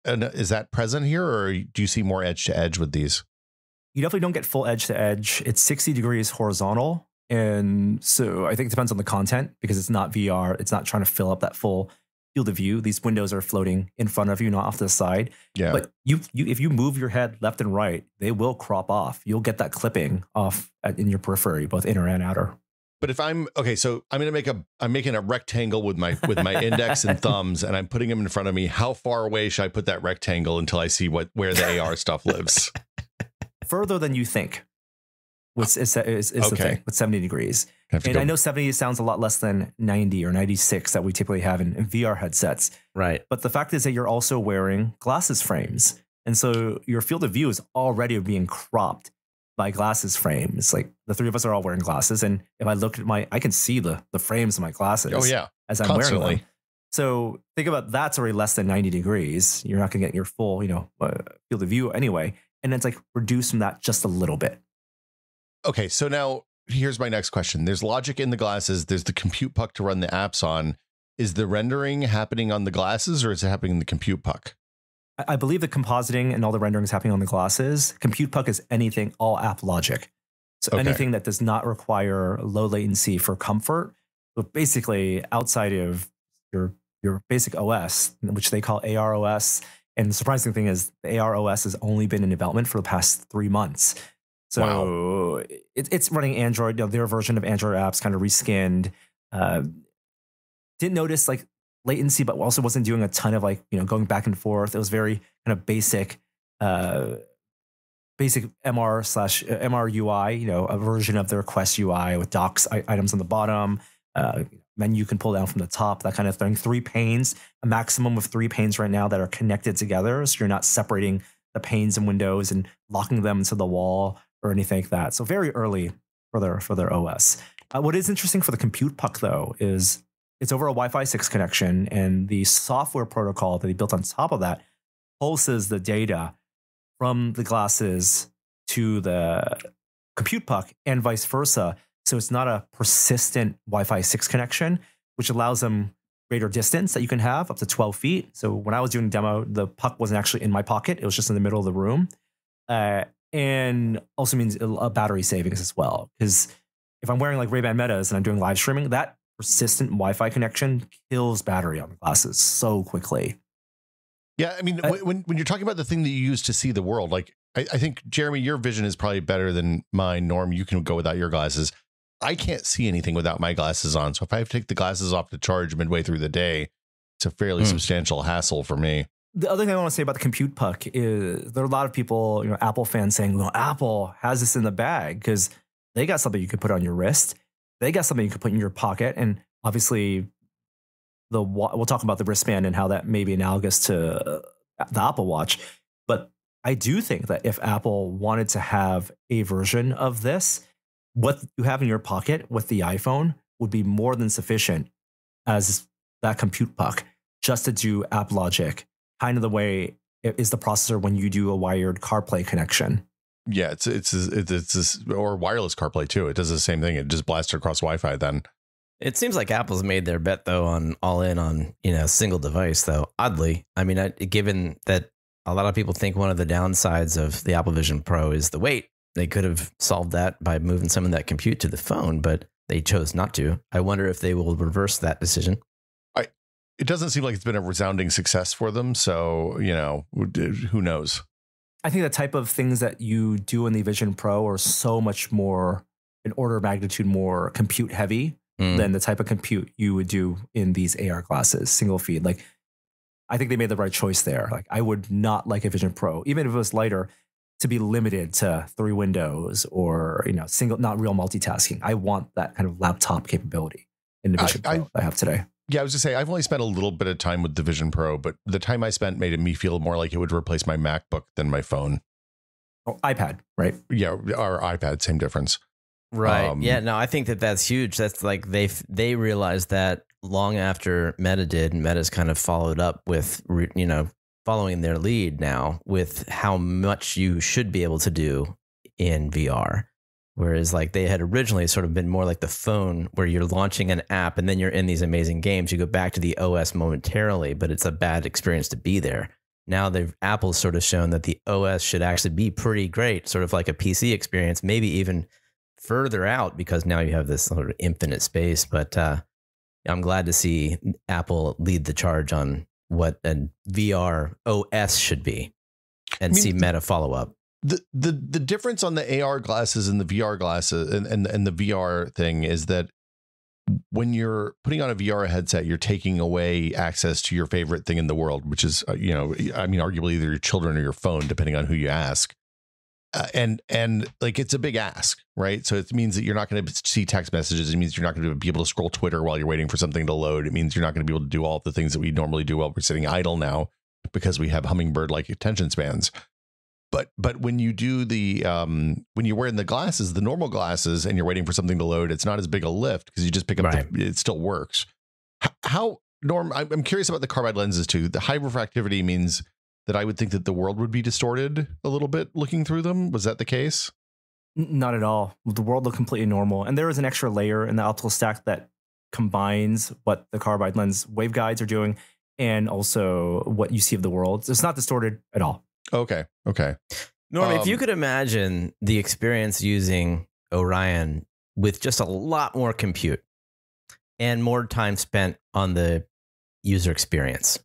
present here, or do you see more edge to edge with these? You definitely don't get full edge to edge. It's 60 degrees horizontal, and so I think it depends on the content because it's not VR. It's not trying to fill up that full field of view. These windows are floating in front of you, not off to the side. Yeah. But if you move your head left and right, they will crop off. You'll get that clipping off in your periphery, both inner and outer. But if I'm so I'm making a rectangle with my index and thumbs, and I'm putting them in front of me. How far away should I put that rectangle until I see where the AR stuff lives? Further than you think. Is the thing with 70 degrees. And I know 70 sounds a lot less than 90 or 96 that we typically have in VR headsets. Right. But the fact is that you're also wearing glasses frames. And so your field of view is already being cropped by glasses frames. Like the three of us are all wearing glasses. And if I look at I can see the frames of my glasses as I'm wearing them. So think about that's already less than 90 degrees. You're not going to get your full, field of view anyway. And it's like reduce from that just a little bit. Okay, so now here's my next question. There's logic in the glasses. There's the compute puck to run the apps on. Is the rendering happening on the glasses, or is it happening in the compute puck? I believe the compositing and all the rendering is happening on the glasses. Compute puck is anything, all app logic. So anything that does not require low latency for comfort. But basically, outside of your basic OS, which they call AROS. And the surprising thing is the AROS has only been in development for the past 3 months. So it's running Android, their version of Android apps kind of reskinned. Didn't notice like latency, but also wasn't doing a ton of going back and forth. It was very kind of basic MR UI, a version of their Quest UI with docs items on the bottom, menu you can pull down from the top, that kind of thing. 3 panes, a maximum of 3 panes right now that are connected together. So you're not separating the panes and windows and locking them into the wall or anything like that. So very early for their OS. What is interesting for the compute puck though is it's over a Wi-Fi 6 connection, and the software protocol that they built on top of that pulses the data from the glasses to the compute puck and vice versa. So it's not a persistent Wi-Fi 6 connection, which allows them greater distance that you can have up to 12 feet. So when I was doing a demo, the puck wasn't actually in my pocket. It was just in the middle of the room. And also means a battery savings as well. Because if I'm wearing like Ray-Ban Metas and I'm doing live streaming, that persistent Wi-Fi connection kills battery on the glasses so quickly. Yeah, I mean, when you're talking about the thing that you use to see the world, like I think, Jeremy, your vision is probably better than mine. Norm, you can go without your glasses. I can't see anything without my glasses on. So if I have to take the glasses off to charge midway through the day, it's a fairly substantial hassle for me. The other thing I want to say about the compute puck is there are a lot of people, Apple fans saying, well, Apple has this in the bag because they got something you could put on your wrist. They got something you could put in your pocket. And obviously, we'll talk about the wristband and how that may be analogous to the Apple Watch. But I do think that if Apple wanted to have a version of this, what you have in your pocket with the iPhone would be more than sufficient as that compute puck just to do app logic, kind of the way it is the processor when you do a wired CarPlay connection. Yeah, it's or wireless CarPlay too. It does the same thing. It just blasts across Wi-Fi then. It seems like Apple's made their bet though on all in on, single device though. Oddly, I mean, given that a lot of people think one of the downsides of the Apple Vision Pro is the weight, they could have solved that by moving some of that compute to the phone, but they chose not to. I wonder if they will reverse that decision. It doesn't seem like it's been a resounding success for them. So, who knows? I think the type of things that you do in the Vision Pro are so much more, an order of magnitude more compute heavy than the type of compute you would do in these AR glasses, single feed. Like, I think they made the right choice there. Like, I would not like a Vision Pro, even if it was lighter, to be limited to 3 windows or, single, not real multitasking. I want that kind of laptop capability in the Vision Pro I have today. Yeah, I was just saying, I've only spent a little bit of time with the Vision Pro, but the time I spent made me feel more like it would replace my MacBook than my phone. Oh, iPad, right? Yeah, or iPad, same difference. Right. Yeah, no, I think that's huge. That's like they realized that long after Meta did, and Meta's kind of followed up with, following their lead now with how much you should be able to do in VR. Whereas like they had originally sort of been more like the phone where you're launching an app and then you're in these amazing games. You go back to the OS momentarily, but it's a bad experience to be there. Now Apple's sort of shown that the OS should actually be pretty great, sort of like a PC experience, maybe even further out because now you have this sort of infinite space. But I'm glad to see Apple lead the charge on what a VR OS should be and see Meta follow up. The difference on the AR glasses and the VR glasses and the VR thing is that when you're putting on a VR headset, you're taking away access to your favorite thing in the world, which is, arguably either your children or your phone, depending on who you ask. And like, it's a big ask, right? So it means that you're not going to see text messages. It means you're not going to be able to scroll Twitter while you're waiting for something to load. It means you're not going to be able to do all the things that we normally do while we're sitting idle now because we have hummingbird-like attention spans. But when you do when you're wearing the glasses, the normal glasses, and you're waiting for something to load, it's not as big a lift because you just pick up, it still works. How, Norm, I'm curious about the carbide lenses too. The high refractivity means that I would think that the world would be distorted a little bit looking through them. Was that the case? Not at all. The world looked completely normal. And there is an extra layer in the optical stack that combines what the carbide lens waveguides are doing and also what you see of the world. So it's not distorted at all. Okay. Norm, if you could imagine the experience using Orion with just a lot more compute and more time spent on the user experience,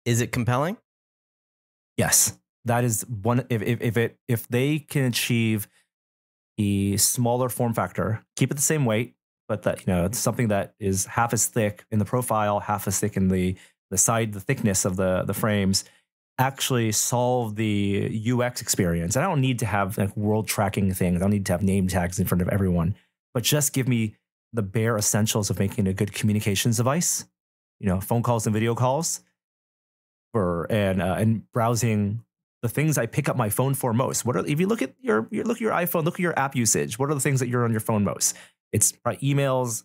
is it compelling? Yes, that is one. If they can achieve a smaller form factor, keep it the same weight, but that it's something that is half as thick in the profile, half as thick in the side, the thickness of the frames. Actually solve the UX experience. I don't need to have like world tracking things. I don't need to have name tags in front of everyone, but just give me the bare essentials of making a good communications device, phone calls and video calls and browsing the things I pick up my phone for most. If you look at your iPhone, look at your app usage. What are the things that you're on your phone most? It's emails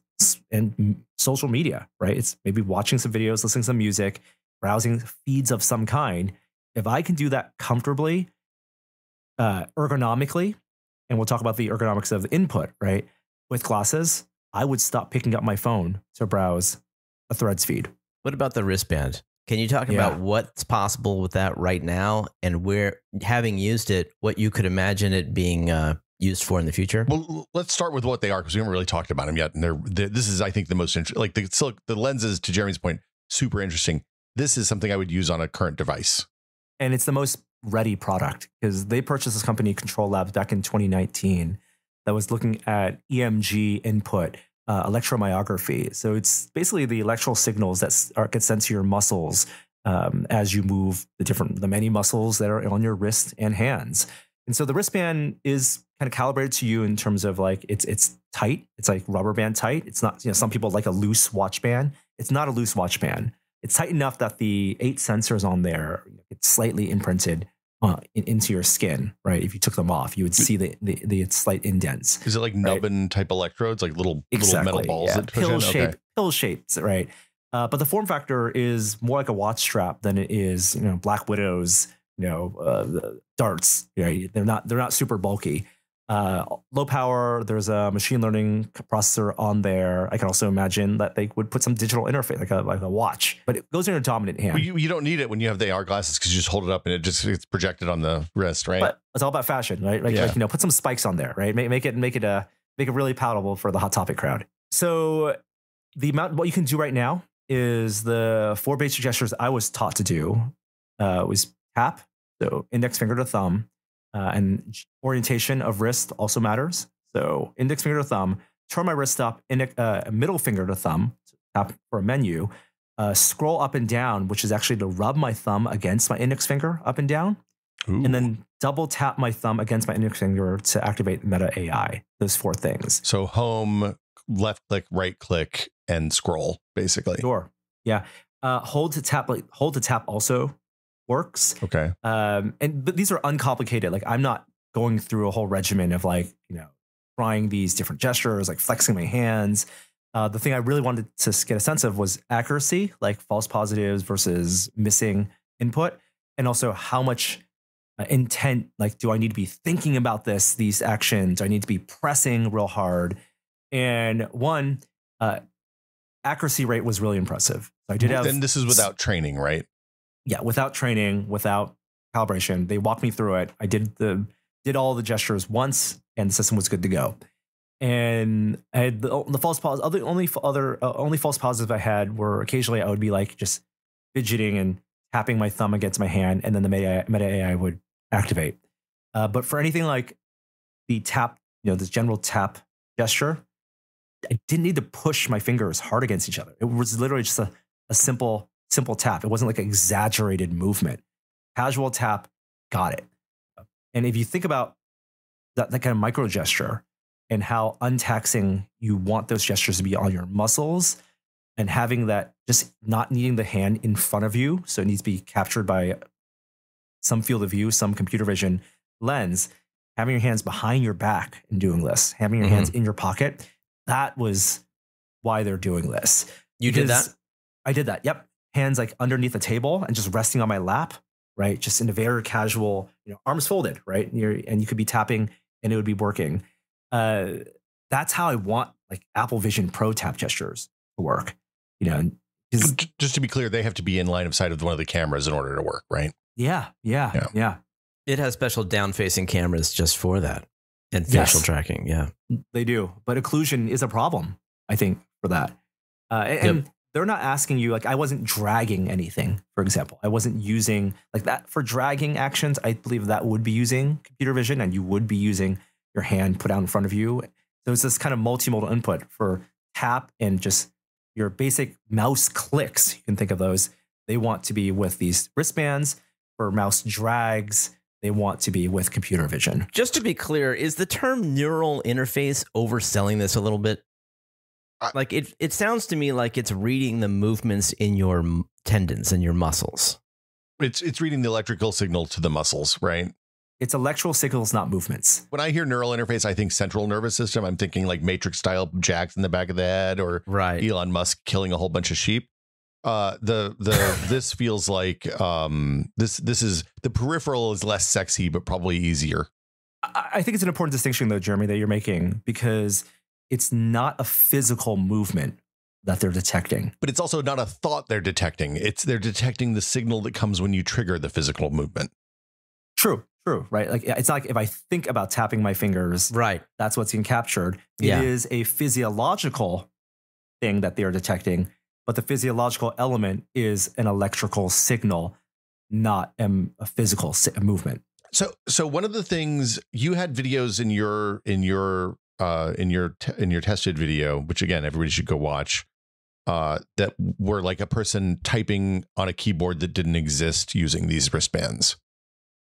and social media, right? It's maybe watching some videos, listening to some music, browsing feeds of some kind. If I can do that comfortably, ergonomically, and we'll talk about the ergonomics of the input, right? With glasses, I would stop picking up my phone to browse a Threads feed. What about the wristband? Can you talk about what's possible with that right now and where, having used it, what you could imagine it being used for in the future? Well, let's start with what they are because we haven't really talked about them yet. And this is, I think, the most interesting. Like the lenses, to Jeremy's point, super interesting. This is something I would use on a current device. And it's the most ready product because they purchased this company, Control Labs, back in 2019 that was looking at EMG input, electromyography. So it's basically the electrical signals that get sent to your muscles as you move the many muscles that are on your wrist and hands. And so the wristband is kind of calibrated to you in terms of like it's tight. It's like rubber band tight. It's not, some people like a loose watch band. It's not a loose watch band. It's tight enough that the 8 sensors on there get slightly imprinted into your skin, right? If you took them off, you would see the slight indents. Is it like nubbin type electrodes, like little metal balls that push in? Pill shapes, right? But the form factor is more like a watch strap than it is, Black Widow's the darts. They're not super bulky. Low power. There's a machine learning processor on there. I can also imagine that they would put some digital interface, like a watch, but it goes in a dominant hand. Well, you don't need it when you have the AR glasses because you just hold it up and it just gets projected on the wrist, right? But it's all about fashion, right? Put some spikes on there, right? Make it really palatable for the Hot Topic crowd. So what you can do right now is the 4 basic gestures I was taught to do was tap, so index finger to thumb. And orientation of wrist also matters. So index finger to thumb, turn my wrist up, middle finger to thumb, tap for a menu, scroll up and down, which is actually to rub my thumb against my index finger up and down, and then double tap my thumb against my index finger to activate Meta AI. Those 4 things. So home, left click, right click, and scroll, basically. Sure. Yeah. Hold to tap also works. Okay. But these are uncomplicated. Like I'm not going through a whole regimen of trying these different gestures, like flexing my hands. The thing I really wanted to get a sense of was accuracy, like false positives versus missing input, and also how much intent, like do I need to be thinking about these actions? Do I need to be pressing real hard? And accuracy rate was really impressive. So I did have. And this is without training, right? Yeah, without training, without calibration. They walked me through it. I did all the gestures once, and the system was good to go. And I had the false positive. Only false positives I had were occasionally I would be like just fidgeting and tapping my thumb against my hand, and then the Meta AI would activate. But for anything like the tap, this general tap gesture, I didn't need to push my fingers hard against each other. It was literally just a simple tap. It wasn't like an exaggerated movement. Casual tap, got it. And if you think about that kind of micro gesture and how untaxing you want those gestures to be on your muscles, and having that just not needing the hand in front of you, so it needs to be captured by some field of view, some computer vision lens, having your hands behind your back and doing this, having your hands in your pocket, that was why they're doing this. You did that? I did that. Yep. Hands like underneath the table and just resting on my lap, right? Just in a very casual, arms folded, right? And you could be tapping and it would be working. That's how I want like Apple Vision Pro tap gestures to work. Just to be clear, they have to be in line of sight of one of the cameras in order to work, right? Yeah. It has special down-facing cameras just for that and facial tracking. Yeah, they do. But occlusion is a problem, I think, for that. And they're not asking you, like I wasn't dragging anything, for example. I wasn't using like that for dragging actions. I believe that would be using computer vision, and you would be using your hand put out in front of you. So it's this kind of multimodal input for tap and just your basic mouse clicks. You can think of those. They want to be with these wristbands. For mouse drags, they want to be with computer vision. Just to be clear, is the term neural interface overselling this a little bit? Like it sounds to me like it's reading the movements in your tendons and your muscles. It's reading the electrical signal to the muscles, right? It's electrical signals, not movements. When I hear neural interface, I think central nervous system. I'm thinking like Matrix style jacks in the back of the head, or Elon Musk killing a whole bunch of sheep. This feels like this is the peripheral is less sexy, but probably easier. I think it's an important distinction, though, Jeremy, that you're making, because it's not a physical movement that they're detecting. But it's also not a thought they're detecting. They're detecting the signal that comes when you trigger the physical movement. True, right? Like it's not like if I think about tapping my fingers, right, that's what's being captured. It is a physiological thing that they are detecting, but the physiological element is an electrical signal, not a physical movement. So one of the things you had videos in your tested video, which again everybody should go watch, that were like a person typing on a keyboard that didn't exist using these wristbands.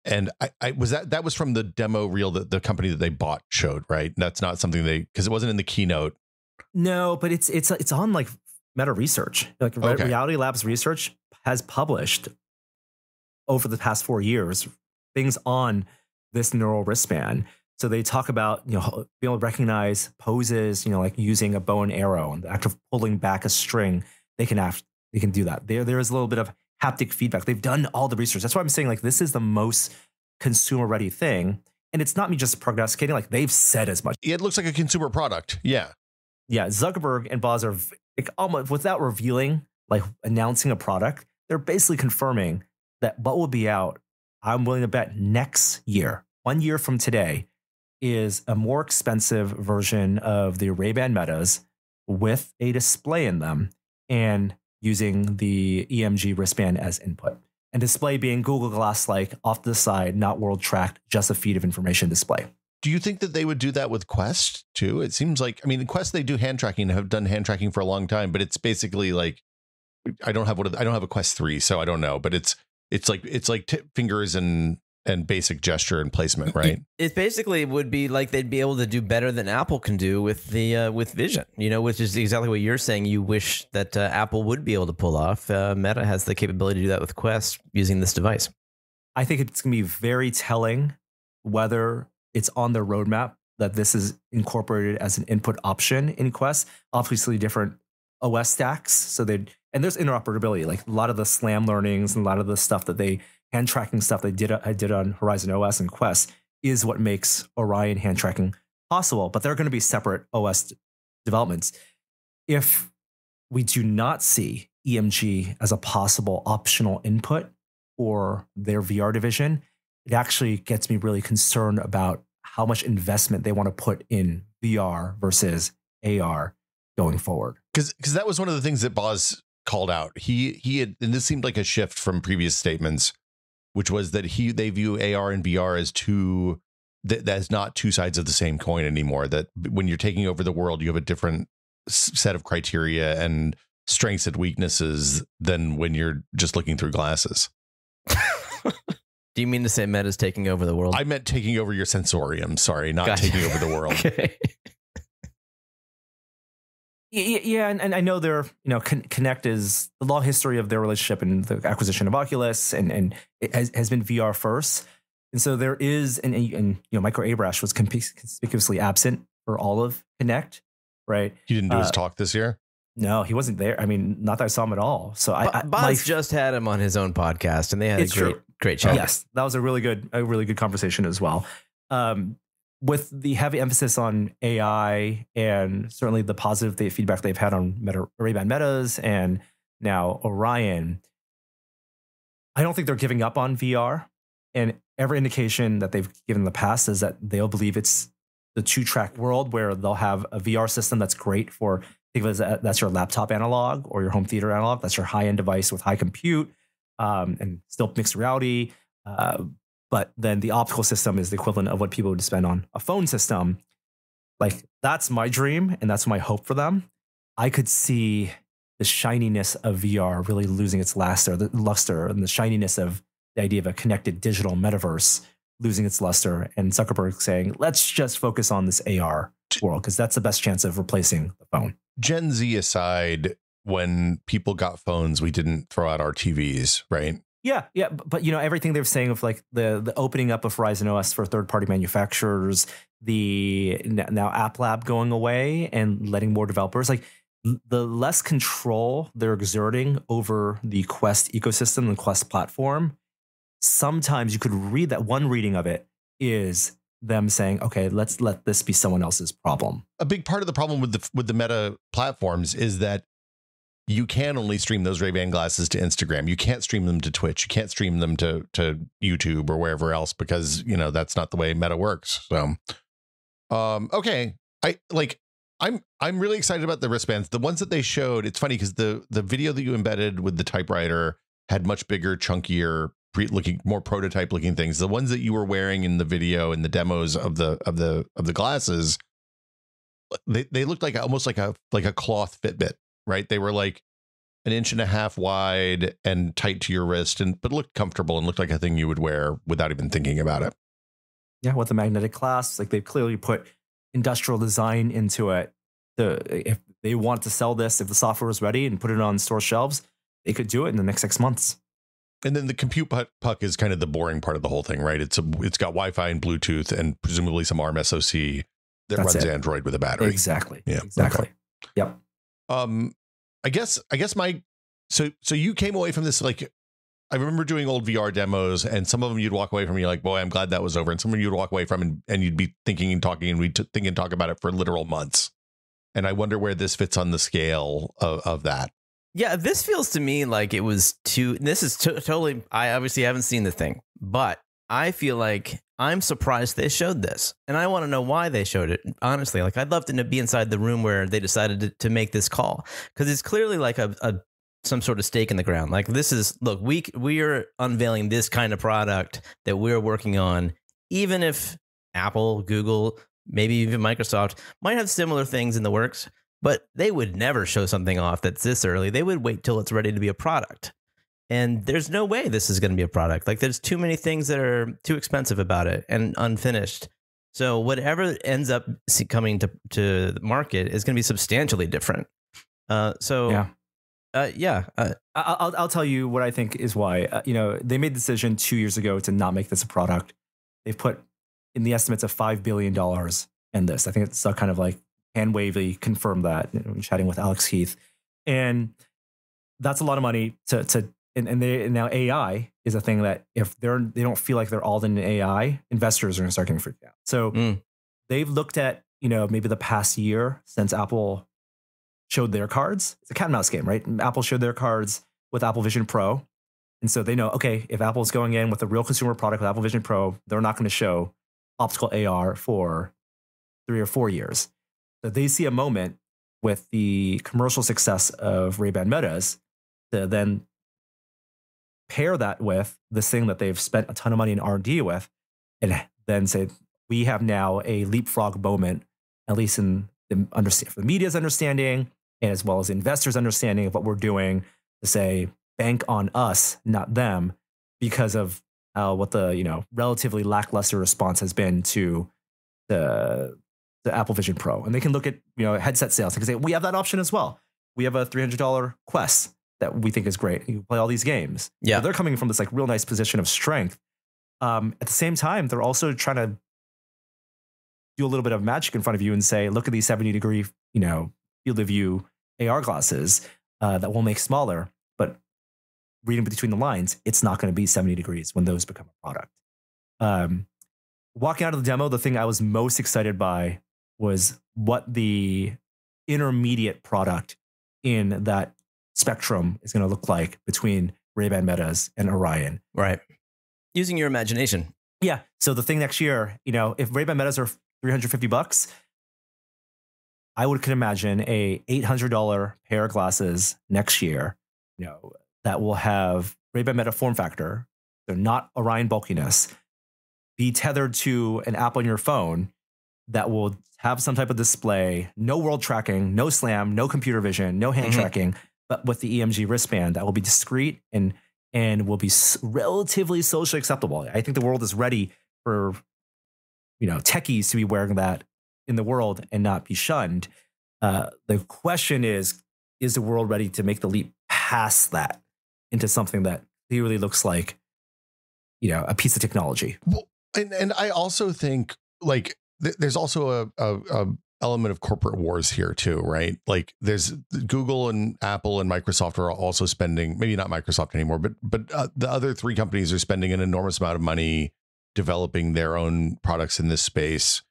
And I was that was from the demo reel that the company that they bought showed, right? That's not something because it wasn't in the keynote. No, but it's on like Meta Research. Like Reality Labs Research has published over the past 4 years things on this neural wristband. So they talk about, being able to recognize poses, like using a bow and arrow and the act of pulling back a string. They can do that. There is a little bit of haptic feedback. They've done all the research. That's why I'm saying like this is the most consumer ready thing. And it's not me just prognosticating, like they've said as much. It looks like a consumer product. Yeah. Yeah. Zuckerberg and Boz are like, almost without revealing, like announcing a product, they're basically confirming that what will be out, I'm willing to bet next year, 1 year from today, is a more expensive version of the Ray-Ban Metas with a display in them and using the EMG wristband as input. And display being Google Glass-like, off to the side, not world tracked, just a feed of information display. Do you think that they would do that with Quest too? It seems like, I mean, Quest, they do hand tracking, have done hand tracking for a long time, but it's basically like, I don't have a Quest 3, so I don't know, but it's like fingers and basic gesture and placement, right? It basically would be like they'd be able to do better than Apple can do with the with Vision, which is exactly what you're saying. You wish that Apple would be able to pull off. Meta has the capability to do that with Quest using this device. I think it's going to be very telling whether it's on their roadmap that this is incorporated as an input option in Quest. Obviously, different OS stacks, and there's interoperability. Like a lot of the SLAM learnings and a lot of the stuff that hand tracking stuff I did on Horizon OS and Quest is what makes Orion hand tracking possible. But they're going to be separate OS developments. If we do not see EMG as a possible optional input for their VR division, it actually gets me really concerned about how much investment they want to put in VR versus AR going forward. Because that was one of the things that Boz called out. He had, and this seemed like a shift from previous statements, which was that they view AR and VR as that's not two sides of the same coin anymore. That when you're taking over the world, you have a different set of criteria and strengths and weaknesses than when you're just looking through glasses. Do you mean to say Meta's taking over the world? I meant taking over your sensorium. Sorry, not taking over the world. Okay. Yeah, and I know they're, Connect is the long history of their relationship and the acquisition of Oculus, and it has been VR first. And so there is, and Michael Abrash was conspicuously absent for all of Connect, right? He didn't do his talk this year? No, he wasn't there. I mean, not that I saw him at all. So Boz just had him on his own podcast, and they had a great chat. Yes, that was a really good conversation as well. With the heavy emphasis on AI and certainly the positive feedback they've had on Ray-Ban Metas and now Orion, I don't think they're giving up on VR. And every indication that they've given in the past is that they'll believe it's the two-track world where they'll have a VR system that's great for, think of it as that's your laptop analog or your home theater analog. That's your high-end device with high compute and still mixed reality. But then the optical system is the equivalent of what people would spend on a phone system. Like, that's my dream, and that's my hope for them. I could see the shininess of VR really losing its luster, and the shininess of the idea of a connected digital metaverse losing its luster, and Zuckerberg saying, let's just focus on this AR world, because that's the best chance of replacing the phone. Gen Z aside, when people got phones, we didn't throw out our TVs, right? Yeah. But everything they're saying of like the opening up of Horizon OS for third-party manufacturers, the now App Lab going away and letting more developers, like the less control they're exerting over the Quest ecosystem and Quest platform. Sometimes you could read that one reading of it is them saying, okay, let's let this be someone else's problem. A big part of the problem with the Meta platforms is that you can only stream those Ray-Ban glasses to Instagram. You can't stream them to Twitch. You can't stream them to YouTube or wherever else because, that's not the way Meta works. So, okay. I'm really excited about the wristbands. The ones that they showed, it's funny because the video that you embedded with the typewriter had much bigger, chunkier, more prototype looking things. The ones that you were wearing in the video and the demos of the glasses, they looked like almost like a cloth Fitbit. Right. They were like 1.5 inches wide and tight to your wrist, but looked comfortable and looked like a thing you would wear without even thinking about it. Yeah. With the magnetic clasps, like they've clearly put industrial design into it. If they want to sell this, if the software was ready and put it on store shelves, they could do it in the next 6 months. And then the compute puck is kind of the boring part of the whole thing, right? It's got Wi-Fi and Bluetooth and presumably some ARM SoC that runs Android with a battery. Exactly. Yeah. Exactly. Okay. Yep. I guess so you came away from this like I remember doing old VR demos, and some of them you'd walk away from, you're like, boy, I'm glad that was over. And some of you'd walk away from and you'd be thinking and talking, and we'd think and talk about it for literal months. And I wonder where this fits on the scale of that. Yeah, this feels to me like it was this is totally, I obviously haven't seen the thing, but I feel like I'm surprised they showed this. And I want to know why they showed it. Honestly, like I'd love to be inside the room where they decided to make this call, because it's clearly like some sort of stake in the ground. Like this is, look, we are unveiling this kind of product that we're working on, even if Apple, Google, maybe even Microsoft might have similar things in the works, but they would never show something off that's this early. They would wait till it's ready to be a product. And there's no way this is going to be a product. Like there's too many things that are too expensive about it and unfinished. So whatever ends up coming to the market is going to be substantially different. I'll tell you what I think is why. They made the decision 2 years ago to not make this a product. They've put in the estimates of $5 billion in this. I think it's kind of like hand wavy confirmed that, chatting with Alex Heath. And that's a lot of money and now AI is a thing that if they don't feel like they're all in AI, investors are going to start getting freaked out. So they've looked at, maybe the past year since Apple showed their cards. It's a cat and mouse game, right? Apple showed their cards with Apple Vision Pro. And so they know, okay, if Apple's going in with a real consumer product with Apple Vision Pro, they're not going to show optical AR for 3 or 4 years. So they see a moment with the commercial success of Ray-Ban Metas to then pair that with this thing that they've spent a ton of money in R&D with, and then say, we have now a leapfrog moment, at least in the media's understanding, and as well as investors' understanding of what we're doing, to say, bank on us, not them, because of what the relatively lackluster response has been to the Apple Vision Pro. And they can look at headset sales and say, we have that option as well. We have a $300 Quest that we think is great. You can play all these games. Yeah, so they're coming from this like real nice position of strength. At the same time, they're also trying to do a little bit of magic in front of you and say, look at these 70-degree field of view AR glasses that we'll make smaller, but reading between the lines, it's not going to be 70 degrees when those become a product. Walking out of the demo, the thing I was most excited by was what the intermediate product in that spectrum is going to look like between Ray-Ban Metas and Orion. Right. Using your imagination. Yeah. So the thing next year, if Ray-Ban Metas are $350, I could imagine a $800 pair of glasses next year, that will have Ray-Ban Meta form factor. They're not Orion bulkiness, be tethered to an app on your phone that will have some type of display, no world tracking, no SLAM, no computer vision, no hand tracking, but with the EMG wristband that will be discreet and will be relatively socially acceptable. I think the world is ready for techies to be wearing that in the world and not be shunned. The question is the world ready to make the leap past that into something that clearly looks like a piece of technology? Well, and I also think like there's also a element of corporate wars here too, right? Like there's Google and Apple and Microsoft are also spending, maybe not Microsoft anymore, but the other three companies are spending an enormous amount of money developing their own products in this space.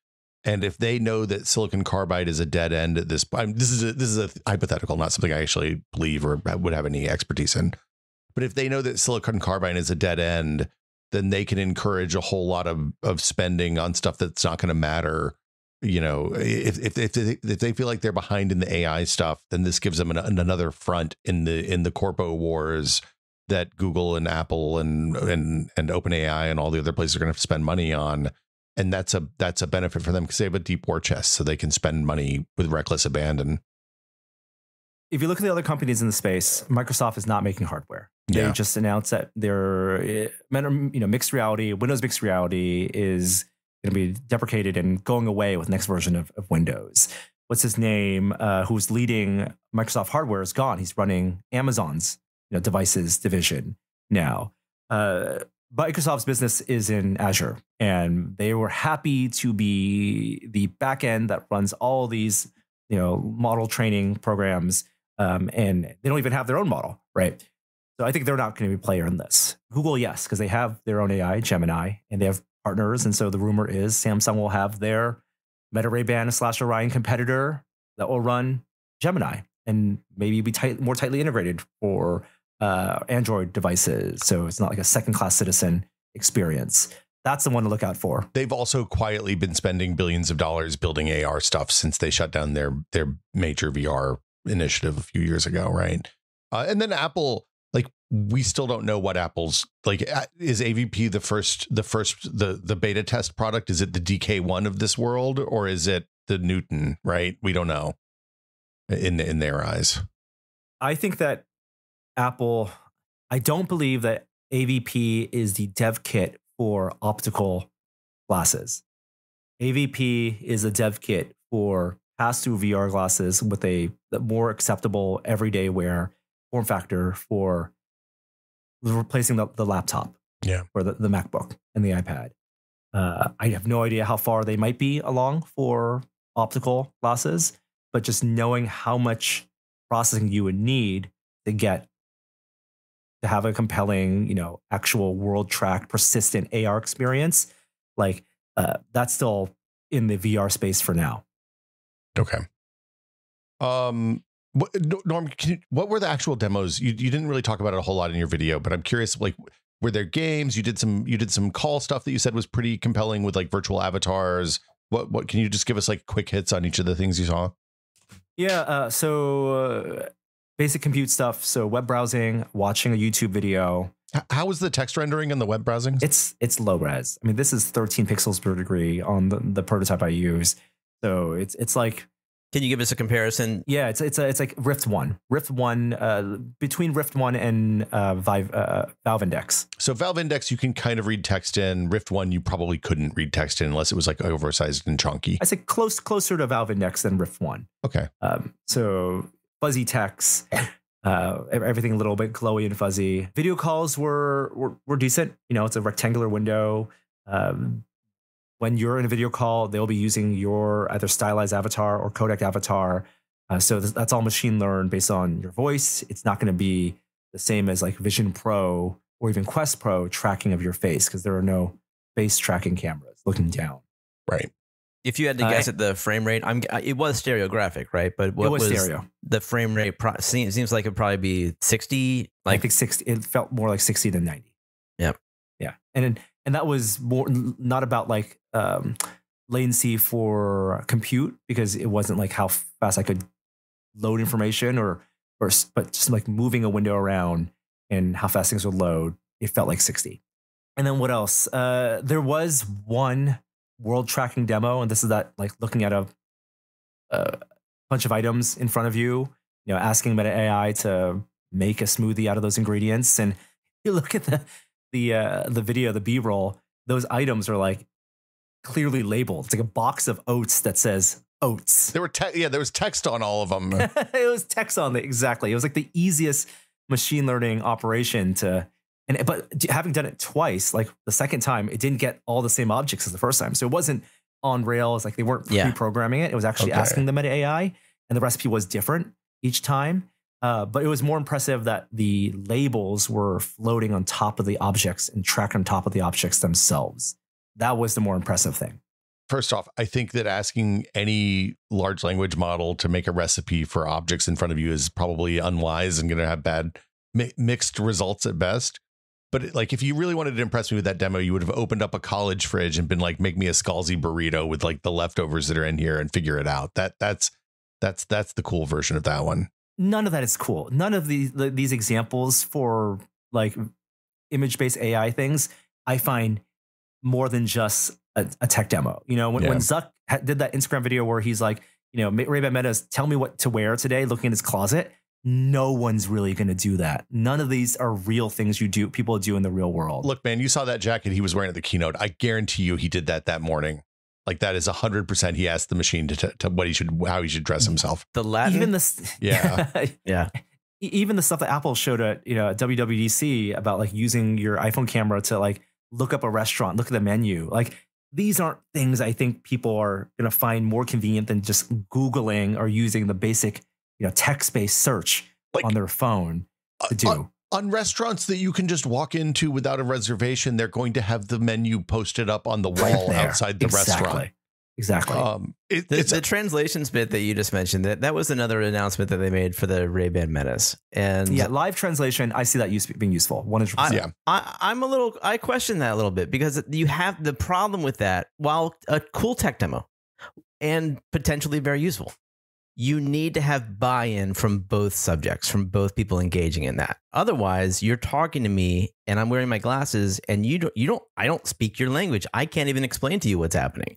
And if they know that silicon carbide is a dead end at this point, this is a hypothetical, not something I actually believe or would have any expertise in. But if they know that silicon carbide is a dead end, then they can encourage a whole lot of spending on stuff that's not going to matter. If they feel like they're behind in the AI stuff, then this gives them another front in the corpo wars that Google and Apple and OpenAI and all the other places are going to spend money on. And that's a benefit for them because they have a deep war chest, so they can spend money with reckless abandon. If you look at the other companies in the space, Microsoft is not making hardware. They just announced that their mixed reality, Windows mixed reality is going to be deprecated and going away with next version of Windows. What's his name? Who's leading Microsoft hardware is gone. He's running Amazon's devices division now. Microsoft's business is in Azure, and they were happy to be the back end that runs all these model training programs, and they don't even have their own model, right? So I think they're not going to be a player in this. Google, yes, because they have their own AI, Gemini, and they have partners. And so the rumor is Samsung will have their Meta Ray-Ban / Orion competitor that will run Gemini and maybe be more tightly integrated for Android devices. So it's not like a second-class citizen experience. That's the one to look out for. They've also quietly been spending billions of dollars building AR stuff since they shut down their major VR initiative a few years ago, right? And then Apple, like, we still don't know what Apple's like. Is AVP the beta test product? Is it the DK1 of this world, or is it the Newton? Right? We don't know. In their eyes, I think that Apple. I don't believe that AVP is the dev kit for optical glasses. AVP is a dev kit for pass-through VR glasses with a more acceptable everyday wear form factor for replacing the laptop, or the MacBook and the iPad. I have no idea how far they might be along for optical glasses, but just knowing how much processing you would need to have a compelling, actual world track, persistent AR experience, like that's still in the VR space for now. Okay. Norm, what were the actual demos? You didn't really talk about it a whole lot in your video, but I'm curious, like, were there games? You did some call stuff that you said was pretty compelling with like virtual avatars. What can you just give us like quick hits on each of the things you saw? Yeah. So basic compute stuff. So web browsing, watching a YouTube video. How was the text rendering on the web browsing? It's low res. I mean, this is 13 pixels per degree on the prototype I use. So it's like. Can you give us a comparison? Yeah, it's like Rift 1. Between Rift 1 and Valve Index. So Valve Index, you can kind of read text in. Rift 1, you probably couldn't read text in unless it was like oversized and chunky. I say closer to Valve Index than Rift 1. Okay. So fuzzy text, everything a little bit glowy and fuzzy. Video calls were decent. It's a rectangular window. When you're in a video call, they'll be using your either stylized avatar or codec avatar. So that's all machine learned based on your voice. It's not going to be the same as like Vision Pro or even Quest Pro tracking of your face, because there are no face tracking cameras looking down. Right. If you had to guess at the frame rate, it was stereographic, right? But what was stereo. The frame rate? Seems like it'd probably be 60. I think 60. It felt more like 60 than 90. Yep. Yeah. And that was more not about like latency for compute, because it wasn't like how fast I could load information but just like moving a window around and how fast things would load. It felt like 60. And then what else? There was one world tracking demo, and this is that like looking at a bunch of items in front of you, asking Meta AI to make a smoothie out of those ingredients. And you look at the video, the B-roll, those items are like clearly labeled. It's like a box of oats that says oats. There was text on all of them. It was text on it. Exactly. It was like the easiest machine learning operation but having done it twice, like the second time, it didn't get all the same objects as the first time. So it wasn't on rails. Like they weren't pre-programming it. It was actually asking the Meta AI, and the recipe was different each time. But it was more impressive that the labels were floating on top of the objects and tracked on top of the objects themselves. That was the more impressive thing. First off, I think that asking any large language model to make a recipe for objects in front of you is probably unwise and going to have bad mixed results at best. But like, if you really wanted to impress me with that demo, you would have opened up a college fridge and been like, make me a Scalzi burrito with like the leftovers that are in here and figure it out. That's the cool version of that one. None of that is cool. None of these examples for like image-based AI things, I find more than just a tech demo. When Zuck did that Instagram video where he's like, Ray-Ban Meta's tell me what to wear today, looking in his closet. No one's really going to do that. None of these are real things people do in the real world. Look, man, you saw that jacket he was wearing at the keynote. I guarantee you he did that morning. Like that is 100%. He asked the machine to how he should dress himself. The Latin, even the yeah. Even the stuff that Apple showed at WWDC about like using your iPhone camera to like look up a restaurant, look at the menu. Like these aren't things I think people are going to find more convenient than just Googling or using the basic text-based search on their phone to do. on restaurants that you can just walk into without a reservation, they're going to have the menu posted up on the wall outside the restaurant. Exactly. The translations bit that you just mentioned, that was another announcement that they made for the Ray-Ban Metas. And yeah, live translation, I see that being useful. 100%. I question that a little bit, because you have the problem with that. While a cool tech demo and potentially very useful, you need to have buy-in from both subjects, from both people engaging in that. Otherwise, you're talking to me and I'm wearing my glasses and I don't speak your language. I can't even explain to you what's happening.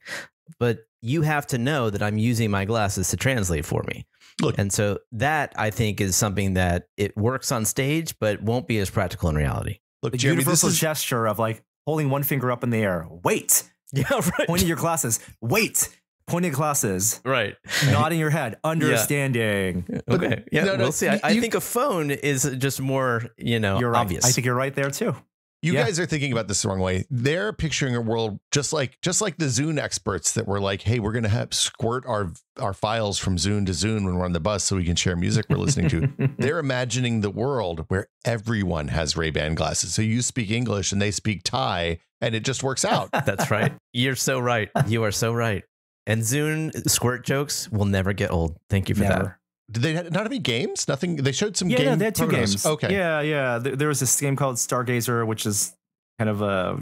But you have to know that I'm using my glasses to translate for me. Look, and so that, I think, is something that it works on stage, but won't be as practical in reality. Look, the Jeremy, universal gesture of like holding one finger up in the air. Wait. Yeah, right. Pointing your glasses. Wait. Pointing glasses. Right. Nodding your head. Understanding. Yeah. Okay. Yeah, we'll see. I think a phone is just more, you're obvious. Right. I think you're right there too. You guys are thinking about this the wrong way. They're picturing a world just like the Zune experts that were like, hey, we're going to have squirt our files from Zune to Zune when we're on the bus so we can share music we're listening to. They're imagining the world where everyone has Ray-Ban glasses. So you speak English and they speak Thai and it just works out. That's right. You're so right. You are so right. And Zune squirt jokes will never get old. Thank you for that. Did they not have any games? Nothing. They showed some games. Yeah, they had 2 games. Okay. Yeah. There was this game called Stargazer, which is kind of a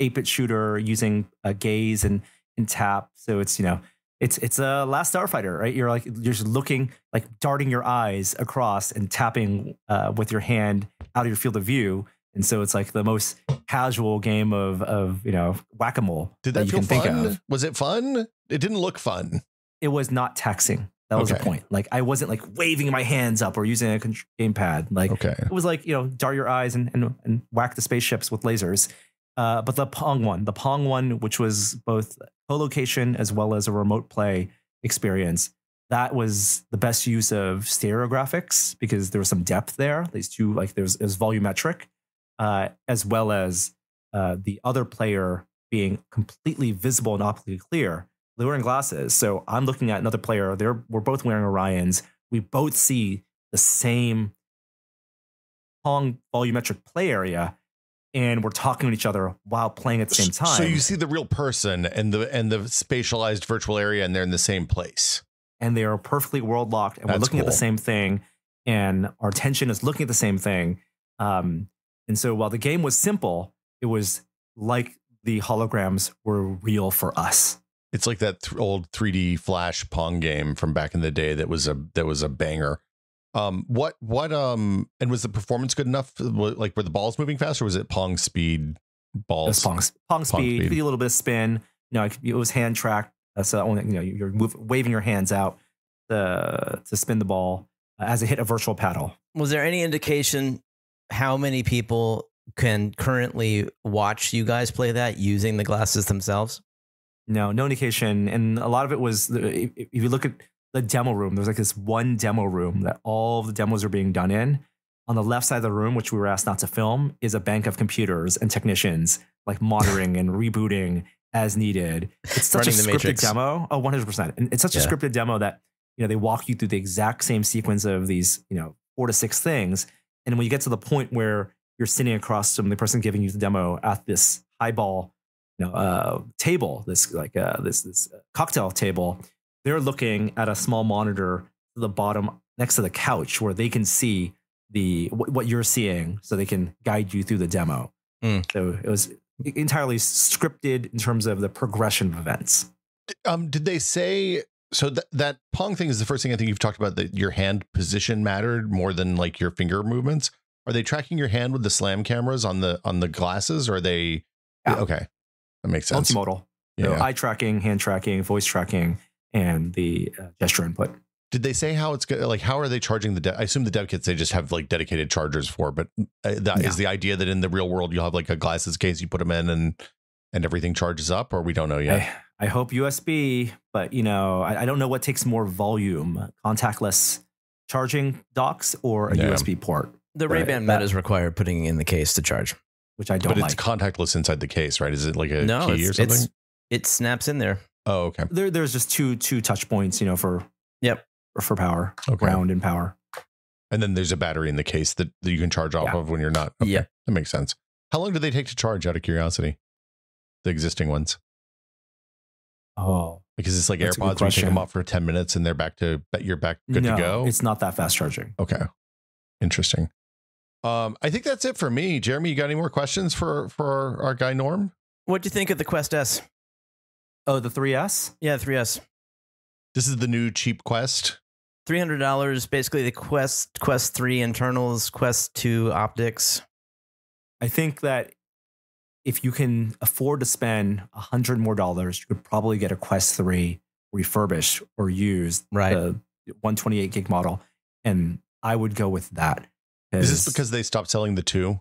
8-bit shooter using a gaze and tap. So it's it's a Last Starfighter, right? You're just looking, like darting your eyes across and tapping with your hand out of your field of view. And so it's like the most casual game of whack-a-mole. Did that feel fun? Was it fun? It didn't look fun. It was not taxing. That was the point. Like I wasn't like waving my hands up or using a gamepad. Like it was like, dart your eyes and whack the spaceships with lasers. But the Pong one, which was both co-location as well as a remote play experience, that was the best use of stereo graphics because there was some depth there. These two, like it was volumetric, as well as the other player being completely visible and optically clear. They're wearing glasses. So I'm looking at another player. We're both wearing Orions. We both see the same Pong volumetric play area, and we're talking to each other while playing at the same time. So you see the real person and the spatialized virtual area, and they're in the same place. And they are perfectly world locked, and we're looking at the same thing, and our attention is looking at the same thing. And so while the game was simple, it was like the holograms were real for us. It's like that old 3D Flash Pong game from back in the day that was a banger. And was the performance good enough? Like were the balls moving fast, or was it Pong speed balls? It was Pong speed. You could do a little bit of spin. It was hand tracked, so only you're waving your hands out to spin the ball as it hit a virtual paddle. Was there any indication how many people can currently watch you guys play that using the glasses themselves? No indication. And a lot of it was, if you look at the demo room, there's like this one demo room that all of the demos are being done in. On the left side of the room, which we were asked not to film, is a bank of computers and technicians like monitoring and rebooting as needed. It's such a scripted demo. Oh, 100%. And it's such a scripted demo that, they walk you through the exact same sequence of these, 4 to 6 things. And when you get to the point where you're sitting across from the person giving you the demo at this highball table, this cocktail table, they're looking at a small monitor to the bottom next to the couch where they can see what you're seeing, so they can guide you through the demo. So it was entirely scripted in terms of the progression of events. Did they say so that Pong thing is the first thing I think you've talked about, that your hand position mattered more than like your finger movements? Are they tracking your hand with the SLAM cameras on the glasses? Or are they okay? That makes sense. Multimodal. So eye tracking, hand tracking, voice tracking, and the gesture input. Did they say how it's good? Like, how are they charging I assume the dev kits they just have like dedicated chargers for, but is the idea that in the real world you'll have like a glasses case, you put them in and everything charges up, or we don't know yet? I hope USB, but I don't know what takes more volume, contactless charging docks or a USB port. The Ray-Ban Metas require putting in the case to charge, which I don't like. But it's contactless inside the case, right? Is it like a key or something? It snaps in there. Oh, okay. There's just two touch points, for power, okay. ground and power. And then there's a battery in the case that you can charge off of when you're not. Okay, that makes sense. How long do they take to charge, out of curiosity? The existing ones. Oh, because it's like AirPods, where you take them off for 10 minutes and you're back good to go. It's not that fast charging. Okay, interesting. I think that's it for me. Jeremy, you got any more questions for our guy Norm? What'd you think of the Quest S? Oh, the 3S? Yeah, 3S. This is the new cheap Quest. $300, basically the Quest 3 internals, Quest 2 optics. I think that if you can afford to spend $100 more, you could probably get a Quest 3 refurbished or used, right? The 128 gig model, and I would go with that. Is this because they stopped selling the 2?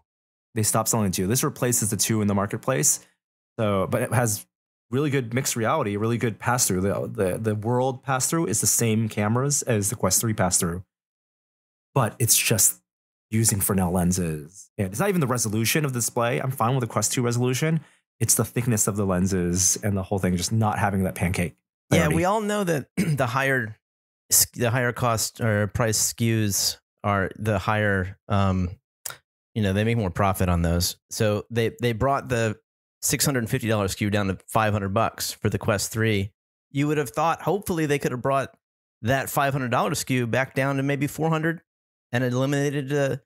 They stopped selling the 2. This replaces the 2 in the marketplace. So, but it has really good mixed reality, really good pass through. The world pass through is the same cameras as the Quest 3 pass through, but it's just using Fresnel lenses. And it's not even the resolution of the display. I'm fine with the Quest 2 resolution. It's the thickness of the lenses and the whole thing, just not having that pancake clarity. Yeah, we all know that the higher cost or price SKUs are the higher, they make more profit on those. So they brought the $650 SKU down to $500 for the Quest 3. You would have thought, hopefully, they could have brought that $500 SKU back down to maybe $400 and eliminated the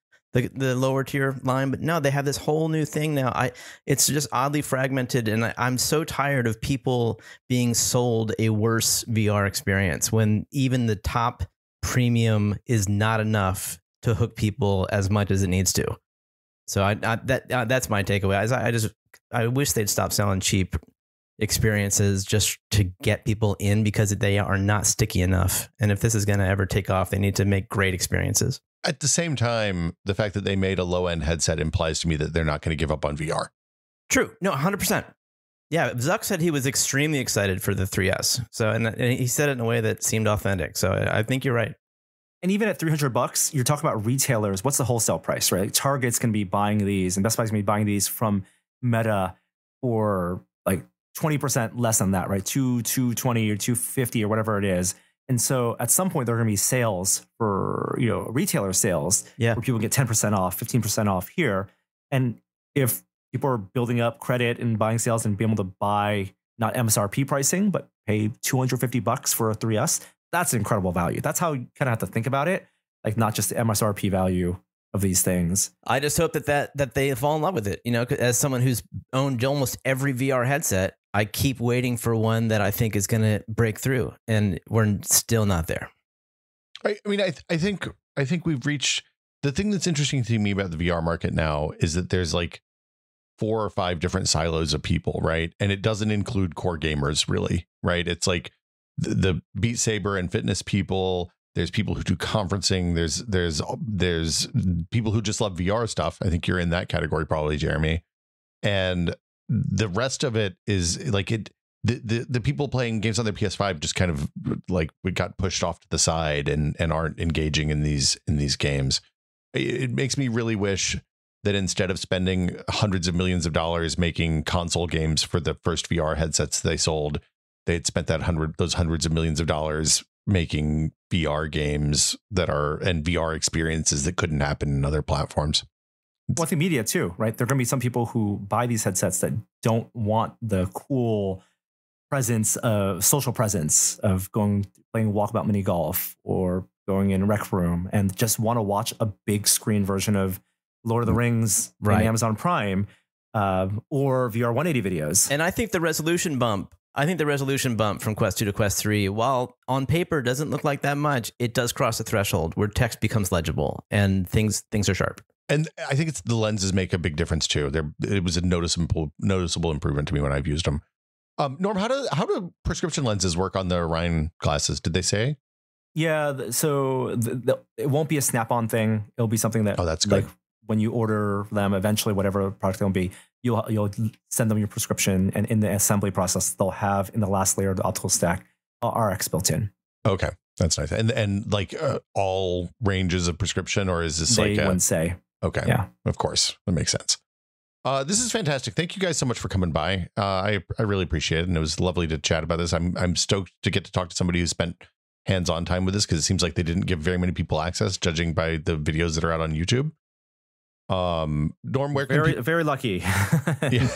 lower tier line. But no, they have this whole new thing now. It's just oddly fragmented, and I'm so tired of people being sold a worse VR experience when even the top premium is not enough to hook people as much as it needs to. So that's my takeaway. I wish they'd stop selling cheap experiences just to get people in, because they are not sticky enough. And if this is going to ever take off, they need to make great experiences. At the same time, the fact that they made a low-end headset implies to me that they're not going to give up on VR. True. No, 100%. Yeah, Zuck said he was extremely excited for the 3S. So, and he said it in a way that seemed authentic. So I think you're right. And even at $300, you're talking about retailers. What's the wholesale price, right? Like Target's going to be buying these, and Best Buy's going to be buying these from Meta for like 20% less than that, right? $220 or $250 or whatever it is. And so at some point, there are going to be sales for, retailer sales, where people get 10% off, 15% off here. And if people are building up credit and buying sales and being able to buy not MSRP pricing, but pay $250 for a 3S, that's an incredible value. That's how you kind of have to think about it. Like not just the MSRP value of these things. I just hope that they fall in love with it. As someone who's owned almost every VR headset, I keep waiting for one that I think is going to break through, and we're still not there. I mean, I think we've reached the thing that's interesting to me about the VR market now is that there's like 4 or 5 different silos of people, right? And it doesn't include core gamers, really, right? It's like the Beat Saber and fitness people. There's people who do conferencing. There's people who just love VR stuff. I think you're in that category, probably, Jeremy. And the rest of it is like the people playing games on their PS5 just kind of like we got pushed off to the side and aren't engaging in these games. It makes me really wish that instead of spending hundreds of millions of dollars making console games for the first VR headsets they sold, they had spent those hundreds of millions of dollars making VR games and VR experiences that couldn't happen in other platforms. Well, I think media too, right? There are going to be some people who buy these headsets that don't want the cool social presence of playing walkabout mini golf or going in a rec room, and just want to watch a big screen version of Lord of the Rings on Amazon Prime or VR 180 videos. And I think the resolution bump from Quest 2 to Quest 3, while on paper doesn't look like that much, it does cross the threshold where text becomes legible and things are sharp. And I think the lenses make a big difference too. It was a noticeable improvement to me when I've used them. Norm, how do prescription lenses work on the Orion glasses? Did they say? Yeah, so it won't be a snap-on thing. It'll be something that that's good. Like when you order them, eventually, whatever product they'll be, you'll send them your prescription, and in the assembly process, they'll have in the last layer of the optical stack RX built in. Okay, that's nice. And like all ranges of prescription, or is this they wouldn't say? Okay, yeah, of course, that makes sense. This is fantastic. Thank you guys so much for coming by. I really appreciate it, and it was lovely to chat about this. I'm stoked to get to talk to somebody who spent hands-on time with this because it seems like they didn't give very many people access, judging by the videos that are out on YouTube. Norm, where can very lucky. Yeah.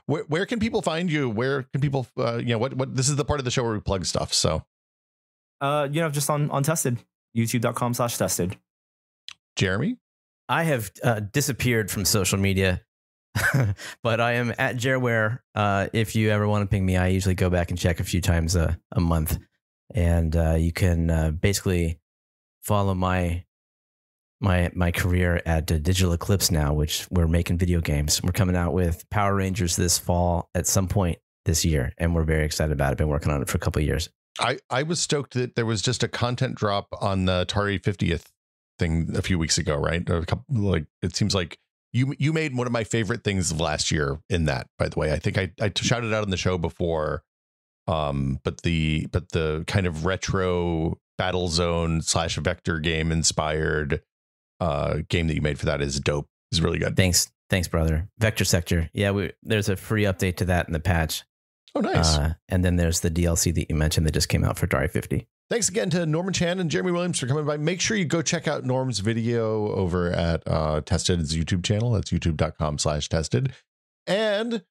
Where can people find you? Where can people what this is the part of the show where we plug stuff. So just on Tested, youtube.com/tested. Jeremy? I have disappeared from social media, but I am at Jerware. If you ever want to ping me, I usually go back and check a few times a month. And you can basically follow my career at Digital Eclipse now, which we're making video games. We're coming out with Power Rangers this fall at some point this year, and we're very excited about it. Been working on it for a couple of years. I was stoked that there was just a content drop on the Atari 50th thing a few weeks ago, right? It seems like you made one of my favorite things of last year in that, by the way. I think I shouted out on the show before, but the kind of retro battle zone / vector game inspired game that you made for that is dope. It's really good. Thanks, brother. Vector Sector. Yeah, there's a free update to that in the patch. Oh, nice. And then there's the DLC that you mentioned that just came out for Atari 50. Thanks again to Norman Chan and Jeremy Williams for coming by. Make sure you go check out Norm's video over at Tested's YouTube channel. That's youtube.com/tested. And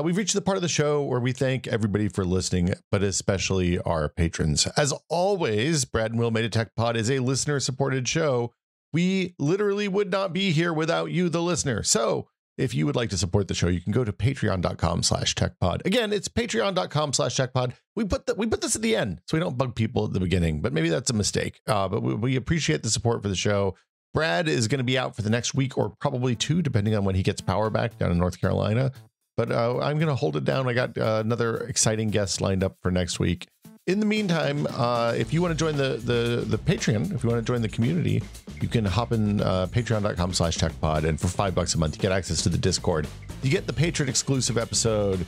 we've reached the part of the show where we thank everybody for listening, but especially our patrons. As always, Brad and Will Made a Tech Pod is a listener-supported show. We literally would not be here without you, the listener. So if you would like to support the show, you can go to patreon.com/techpod. Again, it's patreon.com/techpod. We put this at the end so we don't bug people at the beginning, but maybe that's a mistake. But we appreciate the support for the show. Brad is going to be out for the next week or probably 2, depending on when he gets power back down in North Carolina. But I'm going to hold it down. I got another exciting guest lined up for next week. In the meantime, if you want to join the Patreon, if you want to join the community, you can hop in patreon.com/techpod, and for $5 a month, you get access to the Discord. You get the Patreon exclusive episode.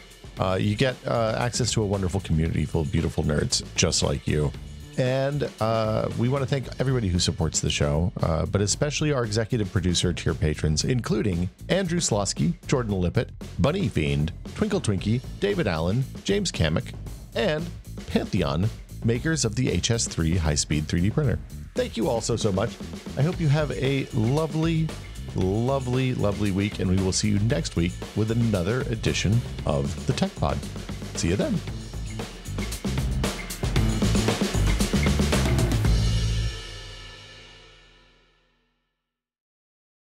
You get access to a wonderful community full of beautiful nerds just like you. And we want to thank everybody who supports the show, but especially our executive producer tier patrons, including Andrew Slosky, Jordan Lippett, Bunny Fiend, Twinkle Twinkie, David Allen, James Kamek, and Pantheon, makers of the HS3 high-speed 3D printer. Thank you all so much. I hope you have a lovely week, and we will see you next week with another edition of the Tech Pod. See you then.